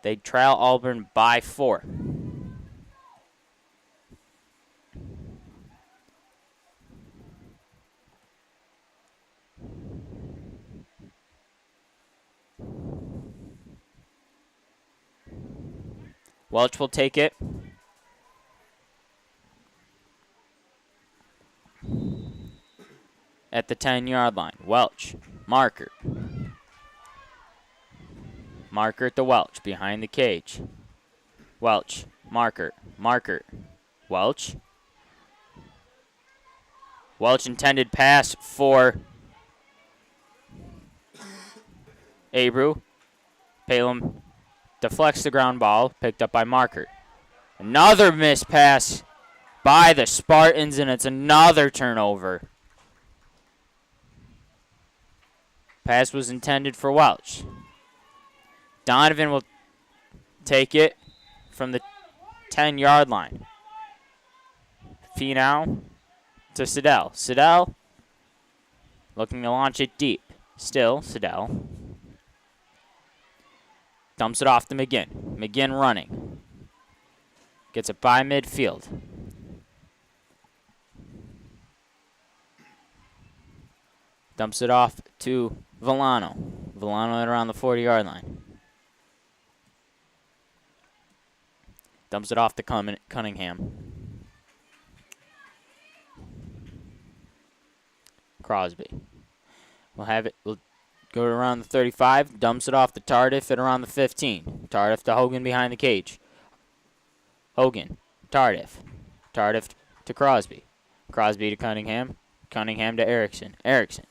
They trail Auburn by 4. Welch will take it. at the 10-yard line. Welch, marker. Marker to Welch, behind the cage. Welch, marker, marker. Welch. Welch intended pass for Abreu. Palem deflects the ground ball, picked up by Marker. Another missed pass by the Spartans, and it's another turnover. Pass was intended for Welch. Donovan will take it from the 10-yard line. Finau to Siddell. Siddell looking to launch it deep. Still, Siddell dumps it off to McGinn. McGinn running. Gets it by midfield. Dumps it off to Villano. Villano at around the 40-yard line. Dumps it off to Cunningham. Crosby. We'll have it. We'll go to around the 35. Dumps it off to Tardif at around the 15. Tardif to Hogan behind the cage. Hogan. Tardif. Tardif to Crosby. Crosby to Cunningham. Cunningham to Erickson. Erickson.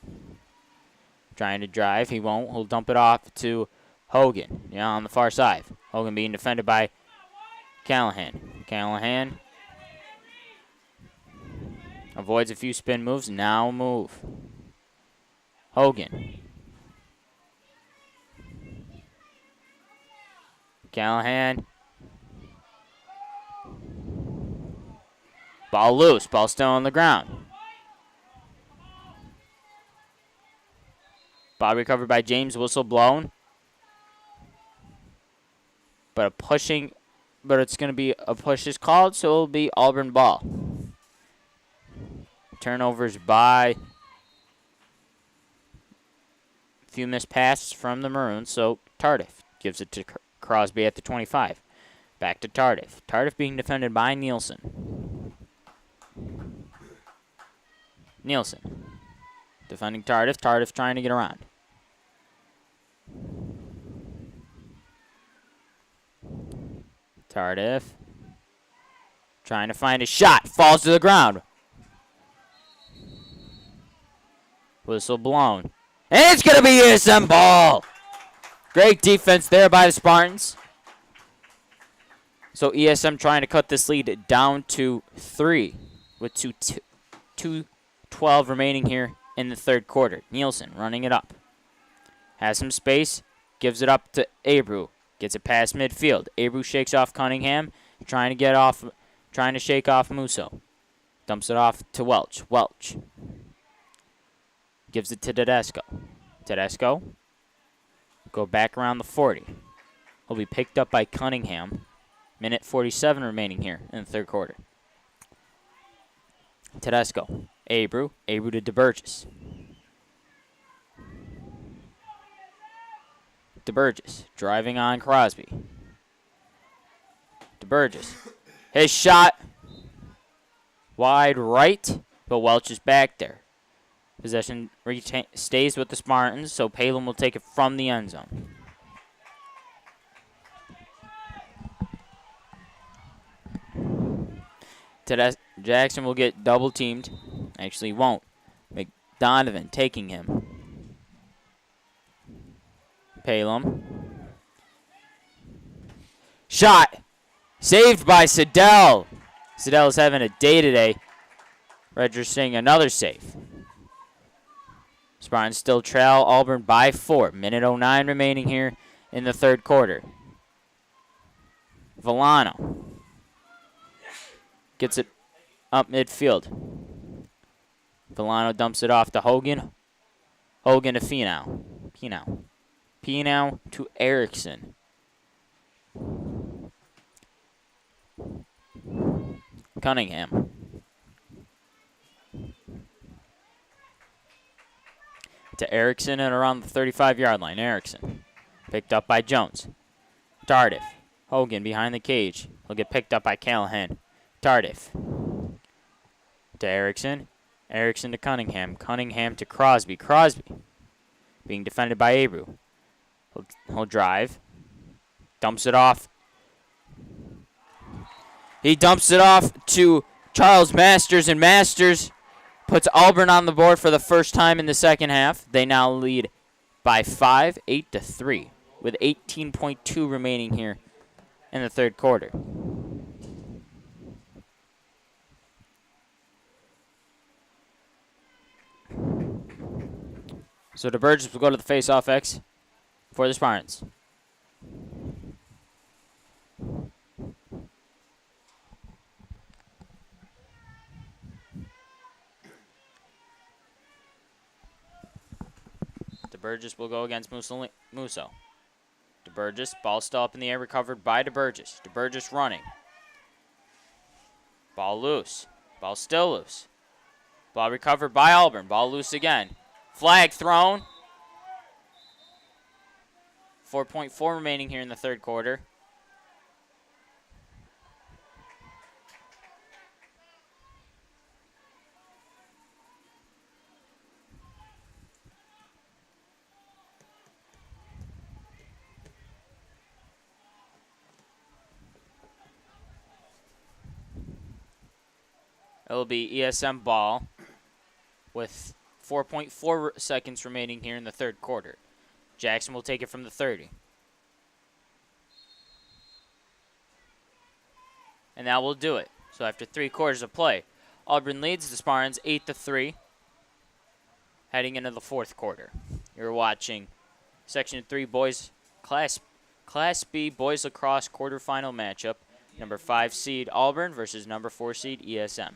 Trying to drive. He won't. He'll dump it off to Hogan. Yeah, on the far side. Hogan being defended by Callahan. Callahan avoids a few spin moves. Now move. Hogan. Callahan. Ball loose. Ball still on the ground. Ball recovered by James. Whistle blown. But it's going to be a push is called, so it'll be Auburn ball. Turnovers by a few missed passes from the Maroons, so Tardif gives it to Crosby at the 25. Back to Tardif. Tardif being defended by Nielsen. Nielsen defending Tardif. Tardif trying to get around. Tardif trying to find a shot. Falls to the ground. Whistle blown. And it's going to be ESM ball. Great defense there by the Spartans. So ESM trying to cut this lead down to 3 with 2:12 remaining here in the third quarter. Nielsen running it up. Has some space. Gives it up to Abreu. Gets it past midfield. Abreu shakes off Cunningham. Trying to shake off Musso. Dumps it off to Welch. Welch. Gives it to Tedesco. Tedesco. Go back around the 40. He'll be picked up by Cunningham. Minute 47 remaining here in the third quarter. Tedesco. Abreu. Abreu to DeBurgess. DeBurgess driving on Crosby. DeBurgess. His shot wide right, but Welch is back there. Possession stays with the Spartans, so Palem will take it from the end zone. Jackson will get double teamed. Actually won't. McDonovan taking him. Palem. Shot. Saved by Siddell. Siddell is having a day today. Registering another save. Spartans still trail Auburn by 4. Minute 09 remaining here in the third quarter. Villano gets it up midfield. Villano dumps it off to Hogan. Hogan to Finau. Finau to Erickson. Cunningham. To Erickson at around the 35-yard line. Erickson picked up by Jones. Tardif. Hogan behind the cage. He'll get picked up by Callahan. Tardif. To Erickson. Erickson to Cunningham. Cunningham to Crosby. Crosby being defended by Abreu. He'll drive. Dumps it off. He dumps it off to Charles Masters, and Masters puts Auburn on the board for the first time in the second half. They now lead by 5, 8-3, with 18.2 remaining here in the third quarter. So the Burgess will go to the face-off X for the Spartans. DeBurgess will go against Musso. DeBurgess, ball still up in the air, recovered by DeBurgess. DeBurgess running. Ball loose. Ball still loose. Ball recovered by Auburn. Ball loose again. Flag thrown. 4.4 remaining here in the third quarter. It'll be ESM ball with 4.4 seconds remaining here in the third quarter. Jackson will take it from the 30. And that will do it. So after 3 quarters of play, Auburn leads the Spartans 8-3 heading into the fourth quarter. You're watching Section 3 Boys Class B Boys Lacrosse quarterfinal matchup. Number 5 seed Auburn versus number 4 seed ESM.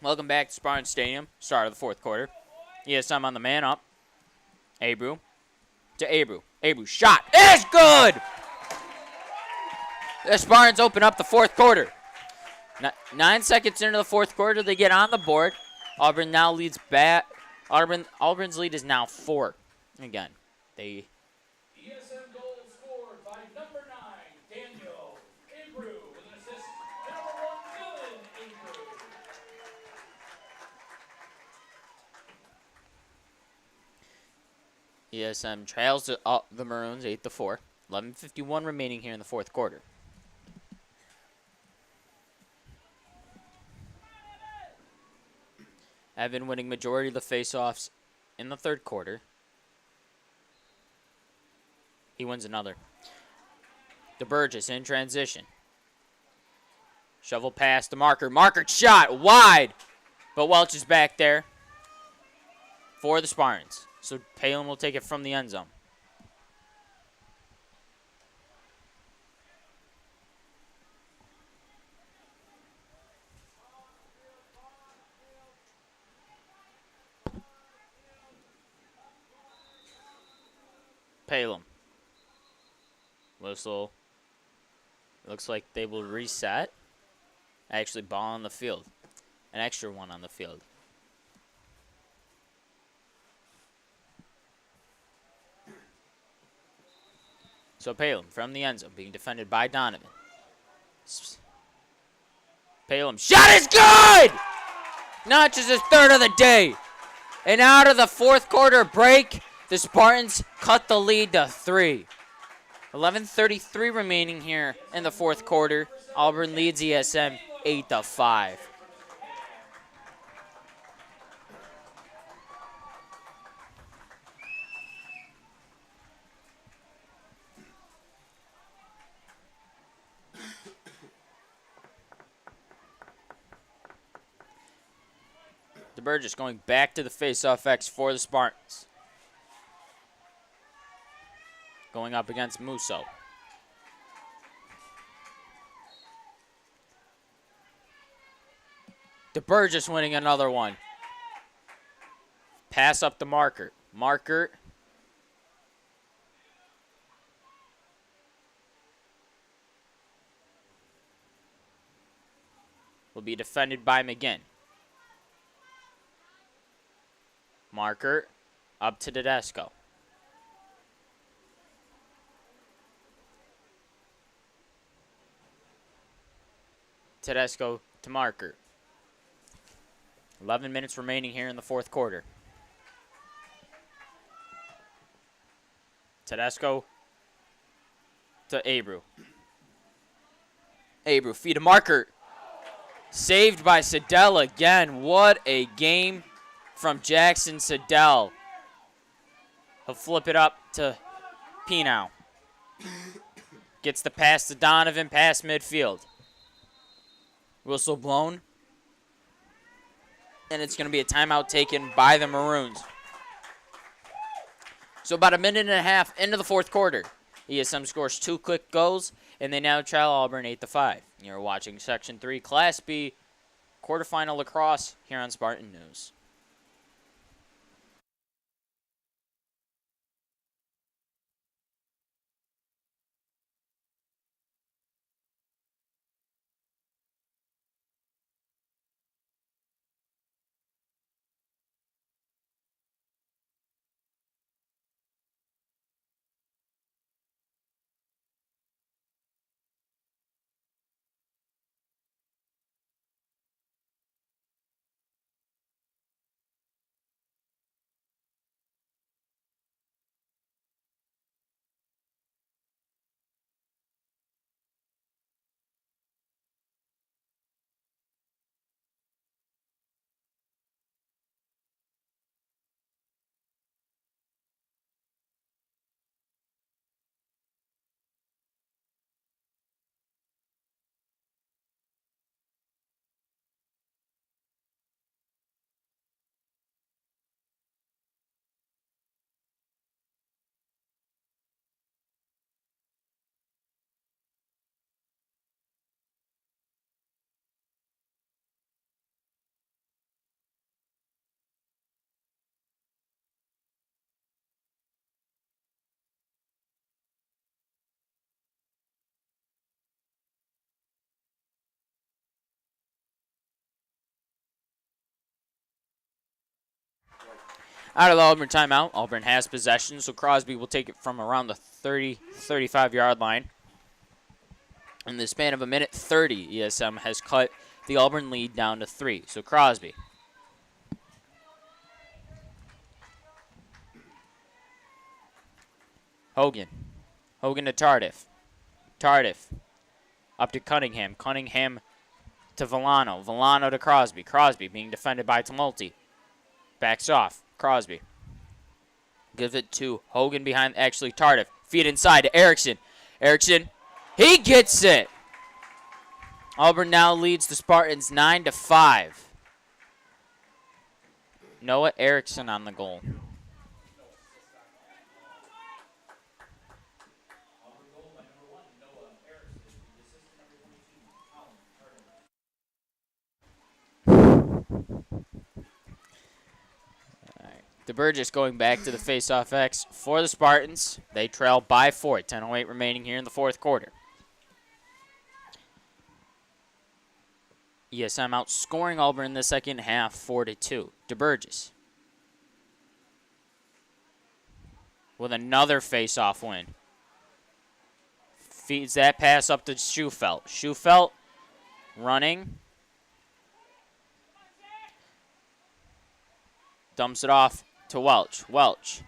Welcome back to Spartan Stadium. Start of the fourth quarter. ESM on the man up. Abreu to Abreu. Abreu shot. It's good! The Spartans open up the fourth quarter. 9 seconds into the fourth quarter, they get on the board. Auburn now leads back. Auburn's lead is now 4. Again, they. ESM goal scored by number 9, Daniel Abreu, with an assist to number 1, Dylan Abreu. ESM trails the Maroons 8-4. 11:51 remaining here in the fourth quarter. Evan winning majority of the faceoffs in the third quarter. He wins another. DeBurgess in transition. Shovel pass to Marker. Marker shot wide, but Welch is back there for the Spartans. So Palin will take it from the end zone. Palin. Whistle. Looks like they will reset. Actually, ball on the field. An extra one on the field. So Palin from the end zone being defended by Donovan. Palin shot is good! Notches his third of the day. And out of the fourth quarter break, the Spartans cut the lead to 3. 11:33 remaining here in the fourth quarter. Auburn leads ESM 8-5. DeBurgess going back to the faceoff X for the Spartans. Going up against Musso. DeBurgess winning another one. Pass up to Marker. Marker. Will be defended by McGinn. Marker up to Tedesco. Tedesco to Marker. 11 minutes remaining here in the fourth quarter. Tedesco to Abreu. Abreu feed to Marker. Saved by Siddell again. What a game from Jackson Siddell. He'll flip it up to Pinow. Gets the pass to Donovan past midfield. Whistle blown. And it's going to be a timeout taken by the Maroons. So about a minute and a half into the fourth quarter. ESM scores 2 quick goals, and they now trail Auburn 8-5. You're watching Section 3 Class B quarterfinal lacrosse here on Spartan News. Out of the Auburn timeout, Auburn has possession, so Crosby will take it from around the 35-yard line. In the span of a minute 30, ESM has cut the Auburn lead down to 3. So Crosby. Hogan. Hogan to Tardif. Tardif. Up to Cunningham. Cunningham to Villano. Villano to Crosby. Crosby being defended by Tumulty. Backs off. Crosby. Gives it to Hogan behind, actually Tardif. Feed inside to Erickson. Erickson. He gets it. Auburn now leads the Spartans 9-5. Noah Erickson on the goal. DeBurgess going back to the face-off X for the Spartans. They trail by 4. 10:08 remaining here in the fourth quarter. ESM outscoring Auburn in the second half 4-2. DeBurgess with another face-off win. Feeds that pass up to Schufelt. Schufelt running. Dumps it off to Welch. Welch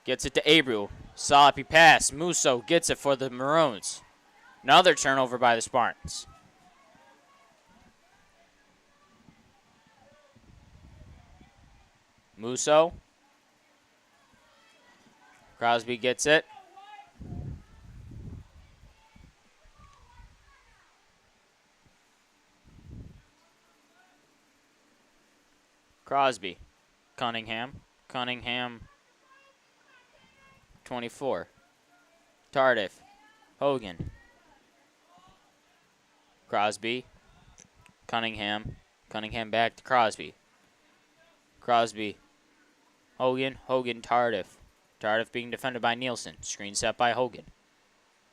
gets it to Abreu. Sloppy pass. Musso gets it for the Maroons. Another turnover by the Spartans. Musso. Crosby gets it. Crosby. Cunningham. Cunningham. 24. Tardif. Hogan. Crosby. Cunningham. Cunningham back to Crosby. Crosby. Hogan. Hogan. Tardif. Tardif being defended by Nielsen. Screen set by Hogan.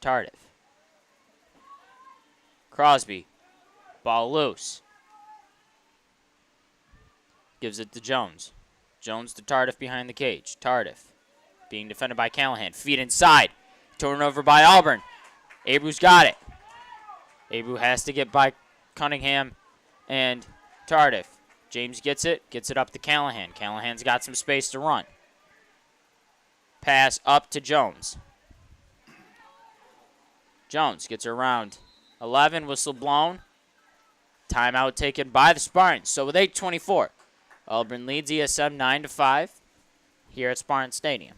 Tardif. Crosby. Ball loose. Gives it to Jones. Jones to Tardif behind the cage. Tardif being defended by Callahan. Feed inside. Turnover by Auburn. Abreu's got it. Abreu has to get by Cunningham and Tardif. James gets it up to Callahan. Callahan's got some space to run. Pass up to Jones. Jones gets around 11, whistle blown. Timeout taken by the Spartans. So with 8:24, Auburn leads ESM 9-5 here at Spartan Stadium.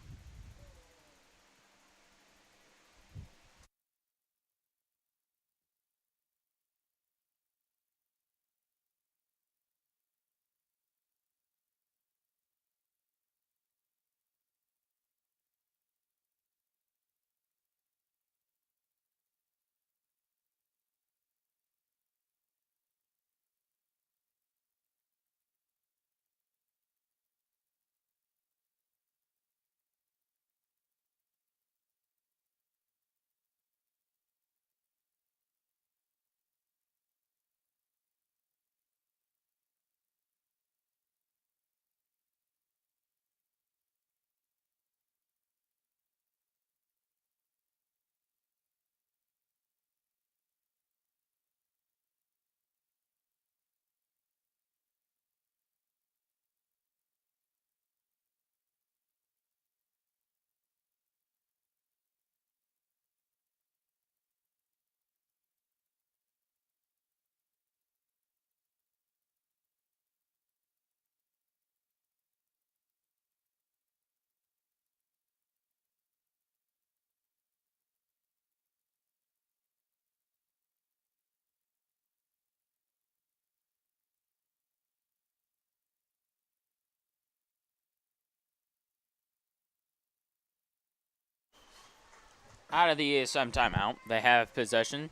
Out of the ESM timeout, they have possession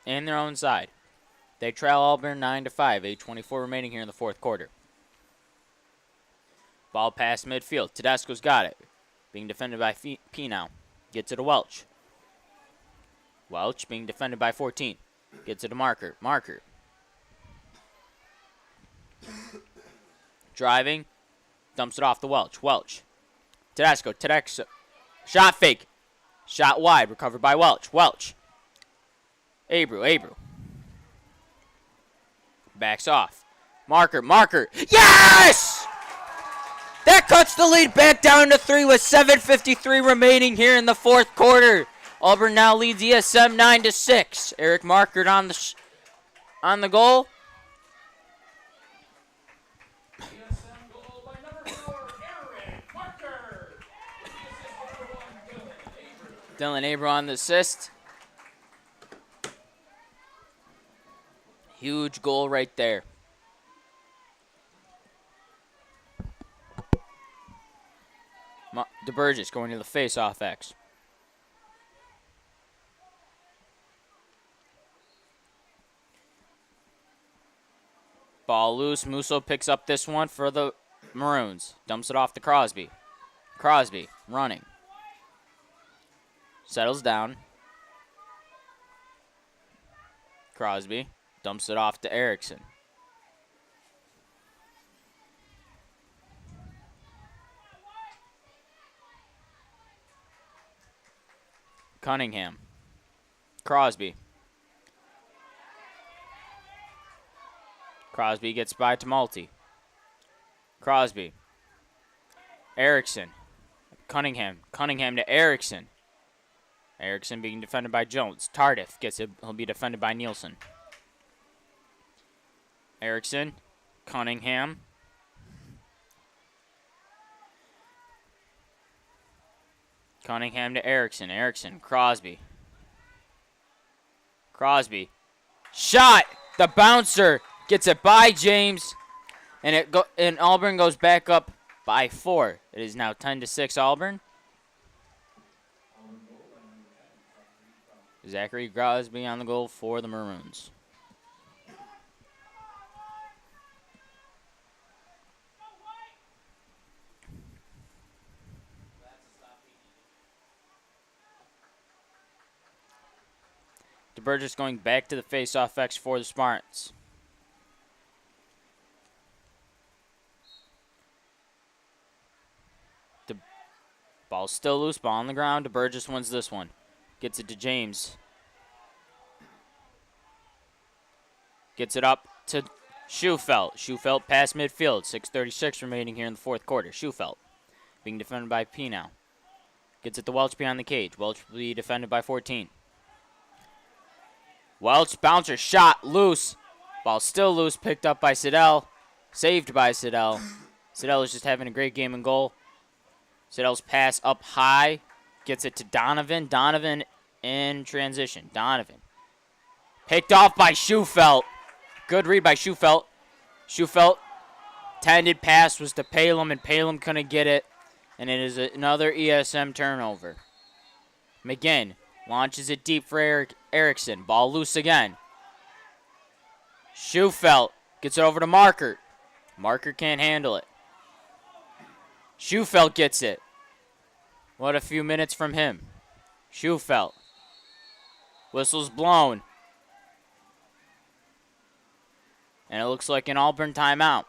in their own side. They trail Auburn 9-5, 8:24 remaining here in the fourth quarter. Ball past midfield. Tedesco's got it. Being defended by P now. Gets it to Welch. Welch being defended by 14. Gets it to Marker. Marker. Driving. Dumps it off to Welch. Welch. Tedesco. Tedesco. Shot fake. Shot wide. Recovered by Welch. Welch. Abreu. Abreu. Backs off. Marker. Marker. Yes! That cuts the lead back down to 3 with 7:53 remaining here in the fourth quarter. Auburn now leads ESM 9-6. Eric Markert on the goal. ESM goal by number 4, Eric Marker. Assist number 1, Dylan Abrew on the assist. Huge goal right there. DeBurgess going to the face-off X. Ball loose. Musso picks up this one for the Maroons. Dumps it off to Crosby. Crosby running. Settles down. Crosby dumps it off to Erickson. Cunningham. Crosby. Crosby gets by to Malty. Crosby. Erickson. Cunningham. Cunningham to Erickson. Erickson being defended by Jones. Tardif gets it. He'll be defended by Nielsen. Erickson. Cunningham. Cunningham to Erickson. Erickson. Crosby. Crosby. Shot! The bouncer gets it by James. And Auburn goes back up by 4. It is now 10-6 Auburn. Zachary Crosby on the goal for the Maroons. DeBurgess going back to the face-off X for the Spartans. The ball's still loose, ball on the ground. DeBurgess wins this one. Gets it to James. Gets it up to Schufelt. Schufelt past midfield. 6:36 remaining here in the fourth quarter. Schufelt being defended by P now. Gets it to Welch behind the cage. Welch will be defended by 14. Welch, bouncer, shot, loose. Ball still loose, picked up by Siddell. Saved by Siddell. Siddell is just having a great game in goal. Siddell's pass up high. Gets it to Donovan. Donovan in transition. Donovan. Picked off by Schufelt. Good read by Schufelt. Schufelt. Tended pass was to Palem, and Palem couldn't get it. And it is another ESM turnover. McGinn launches it deep for Erickson. Ball loose again. Schufelt gets it over to Marker. Marker can't handle it. Schufelt gets it. What a few minutes from him. Schufelt. Whistle's blown. And it looks like an Auburn timeout.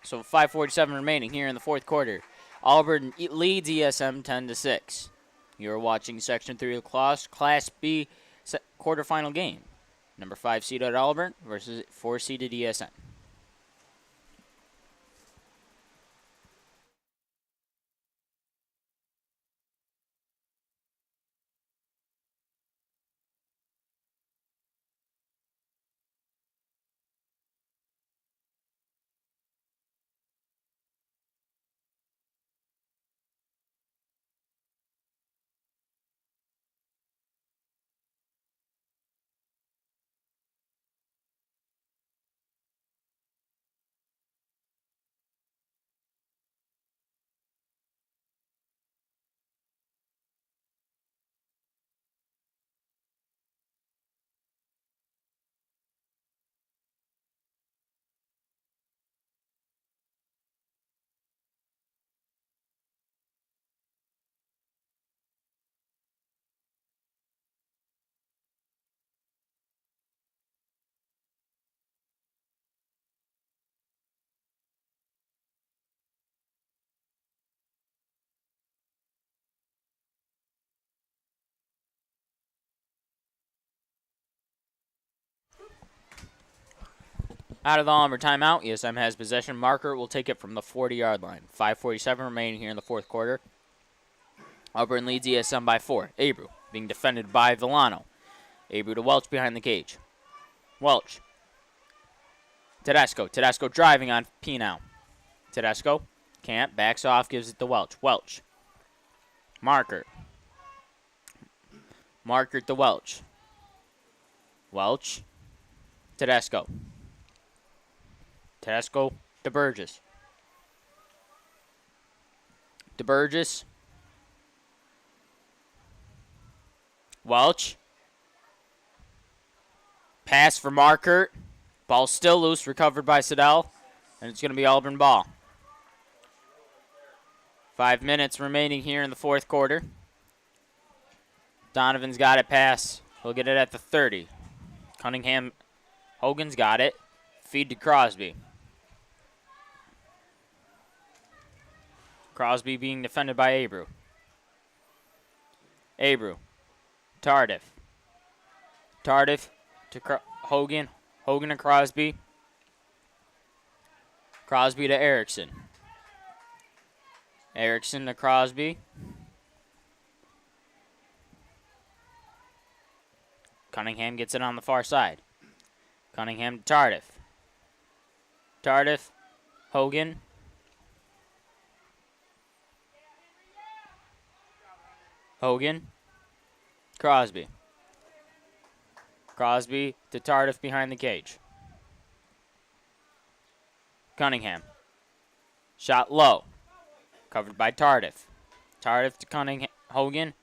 So 5:47 remaining here in the fourth quarter. Auburn leads ESM 10-6. You're watching Section 3 of the Class B quarterfinal game. Number 5 seeded Auburn versus 4 seeded ESM. Out of the Auburn timeout, ESM has possession. Marker will take it from the 40-yard line. 5:47 remaining here in the fourth quarter. Auburn leads ESM by 4. Abreu being defended by Villano. Abreu to Welch behind the cage. Welch. Tedesco. Tedesco driving on P now. Tedesco can't. Backs off. Gives it to Welch. Welch. Marker. Marker to Welch. Welch. Tedesco. Tedesco to Burgess. To Burgess. Welch. Pass for Marker. Ball still loose, recovered by Siddell, and it's going to be Auburn ball. 5 minutes remaining here in the fourth quarter. Donovan's got it pass. He'll get it at the 30. Cunningham, Hogan's got it. Feed to Crosby. Crosby being defended by Abreu. Abreu. Tardif. Tardif to Hogan. Hogan to Crosby. Crosby to Erickson. Erickson to Crosby. Cunningham gets it on the far side. Cunningham to Tardif. Tardif. Hogan. Hogan. Crosby. Crosby to Tardif behind the cage. Cunningham. Shot low. Covered by Tardif. Tardif to Cunningham. Hogan.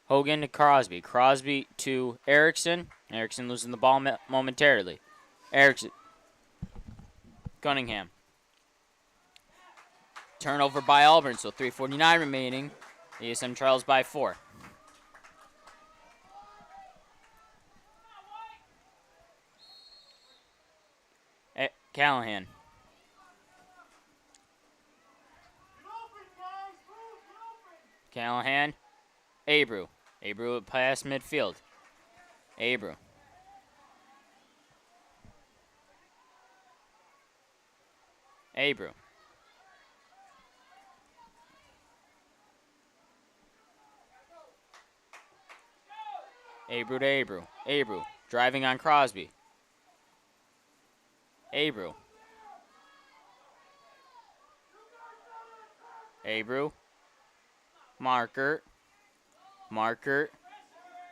Hogan to Crosby. Crosby to Erickson. Erickson losing the ball momentarily. Erickson. Cunningham. Turnover by Auburn, so 3:49 remaining. ESM trails by 4. Callahan. Callahan. Abreu. Abreu past midfield. Abreu. Abreu. Abreu to Abreu. Abreu driving on Crosby. Abreu. Abreu. Marker. Marker.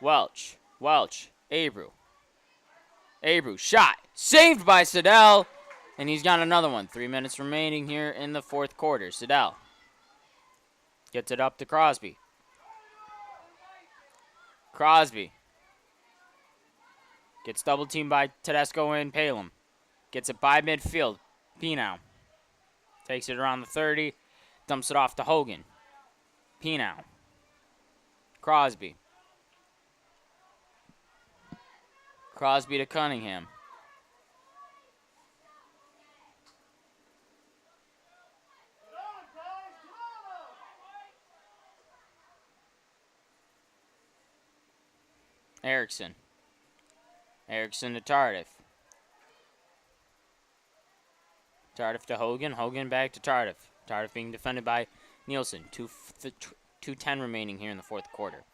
Welch. Welch. Abreu. Abreu. Shot. Saved by Siddell. And he's got another one. 3 minutes remaining here in the fourth quarter. Siddell gets it up to Crosby. Crosby gets double teamed by Tedesco and Palem. Gets it by midfield. Pinow takes it around the 30. Dumps it off to Hogan. Pinow. Crosby. Crosby to Cunningham. Erickson. Erickson to Tardif. Tardif to Hogan. Hogan back to Tardif. Tardif being defended by Nielsen. 2:10 remaining here in the fourth quarter.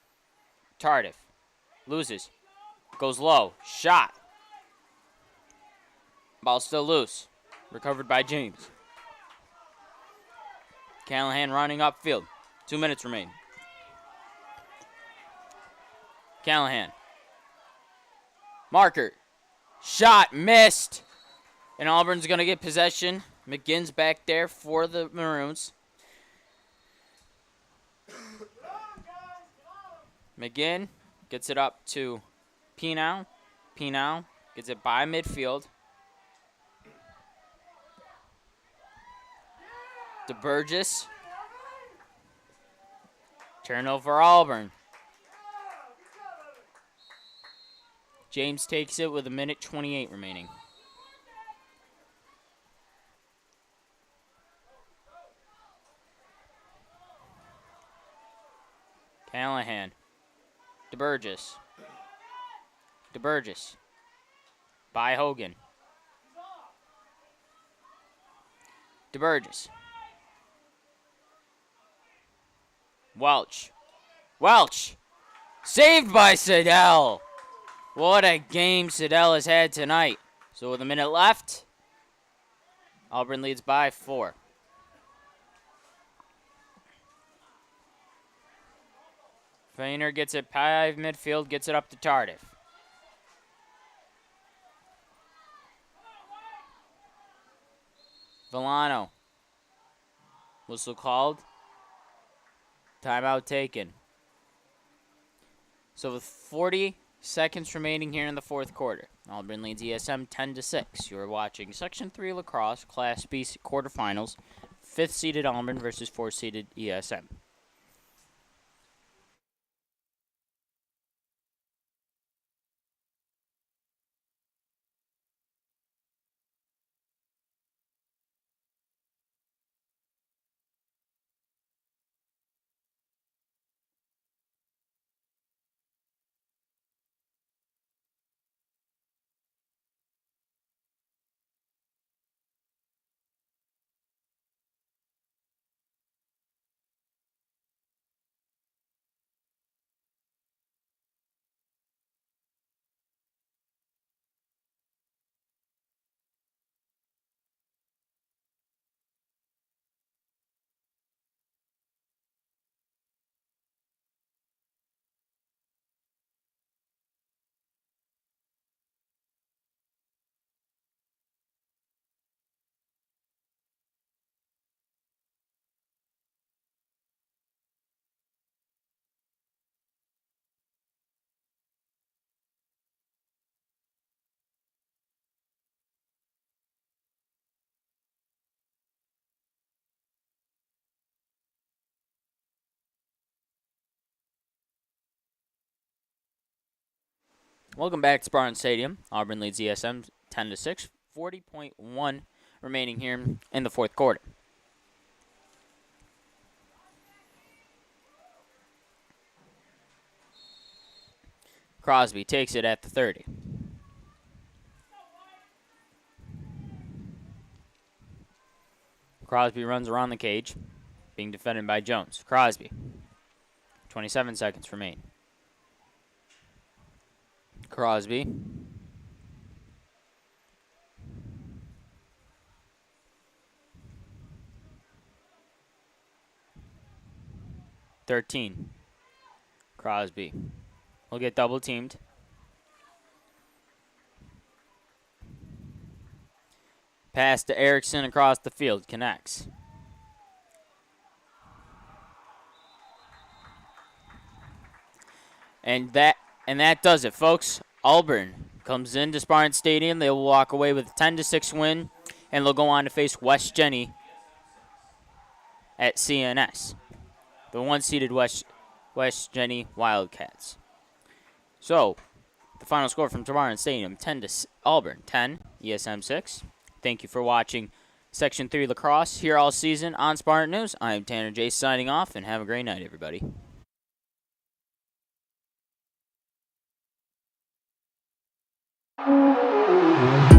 Tardif loses. Goes low. Shot. Ball still loose. Recovered by James. Callahan running upfield. 2 minutes remain. Callahan. Marker. Shot missed. And Auburn's going to get possession. McGinn's back there for the Maroons. McGinn gets it up to Pinow. Pinow gets it by midfield. To Burgess. Turnover Auburn. James takes it with 1:28 remaining. Callahan. To Burgess. To Burgess. By Hogan. DeBurgess. Welch. Saved by Siddell. What a game Siddell has had tonight. So with a minute left, Auburn leads by 4. Feiner gets it by midfield, gets it up to Tardif. Villano. Whistle called. Timeout taken. So with 40 seconds remaining here in the fourth quarter, Auburn leads ESM 10-6. You are watching Section 3 lacrosse, Class B quarterfinals, 5th-seeded Auburn versus 4th-seeded ESM. Welcome back to Spartan Stadium. Auburn leads ESM 10-6, 40.1 remaining here in the fourth quarter. Crosby takes it at the 30. Crosby runs around the cage, being defended by Jones. Crosby, 27 seconds remain. Crosby. (13) Crosby will get double teamed. Pass to Erickson across the field. Connects. And that does it, folks. Auburn comes into Spartan Stadium. They will walk away with a 10-6 win, and they'll go on to face West Jenny at CNS. The one-seeded West Jenny Wildcats. So, the final score from Spartan Stadium, Auburn 10, ESM 6. Thank you for watching Section 3 Lacrosse here all season on Spartan News. I'm Tanner Jace signing off, and have a great night, everybody. Thank you.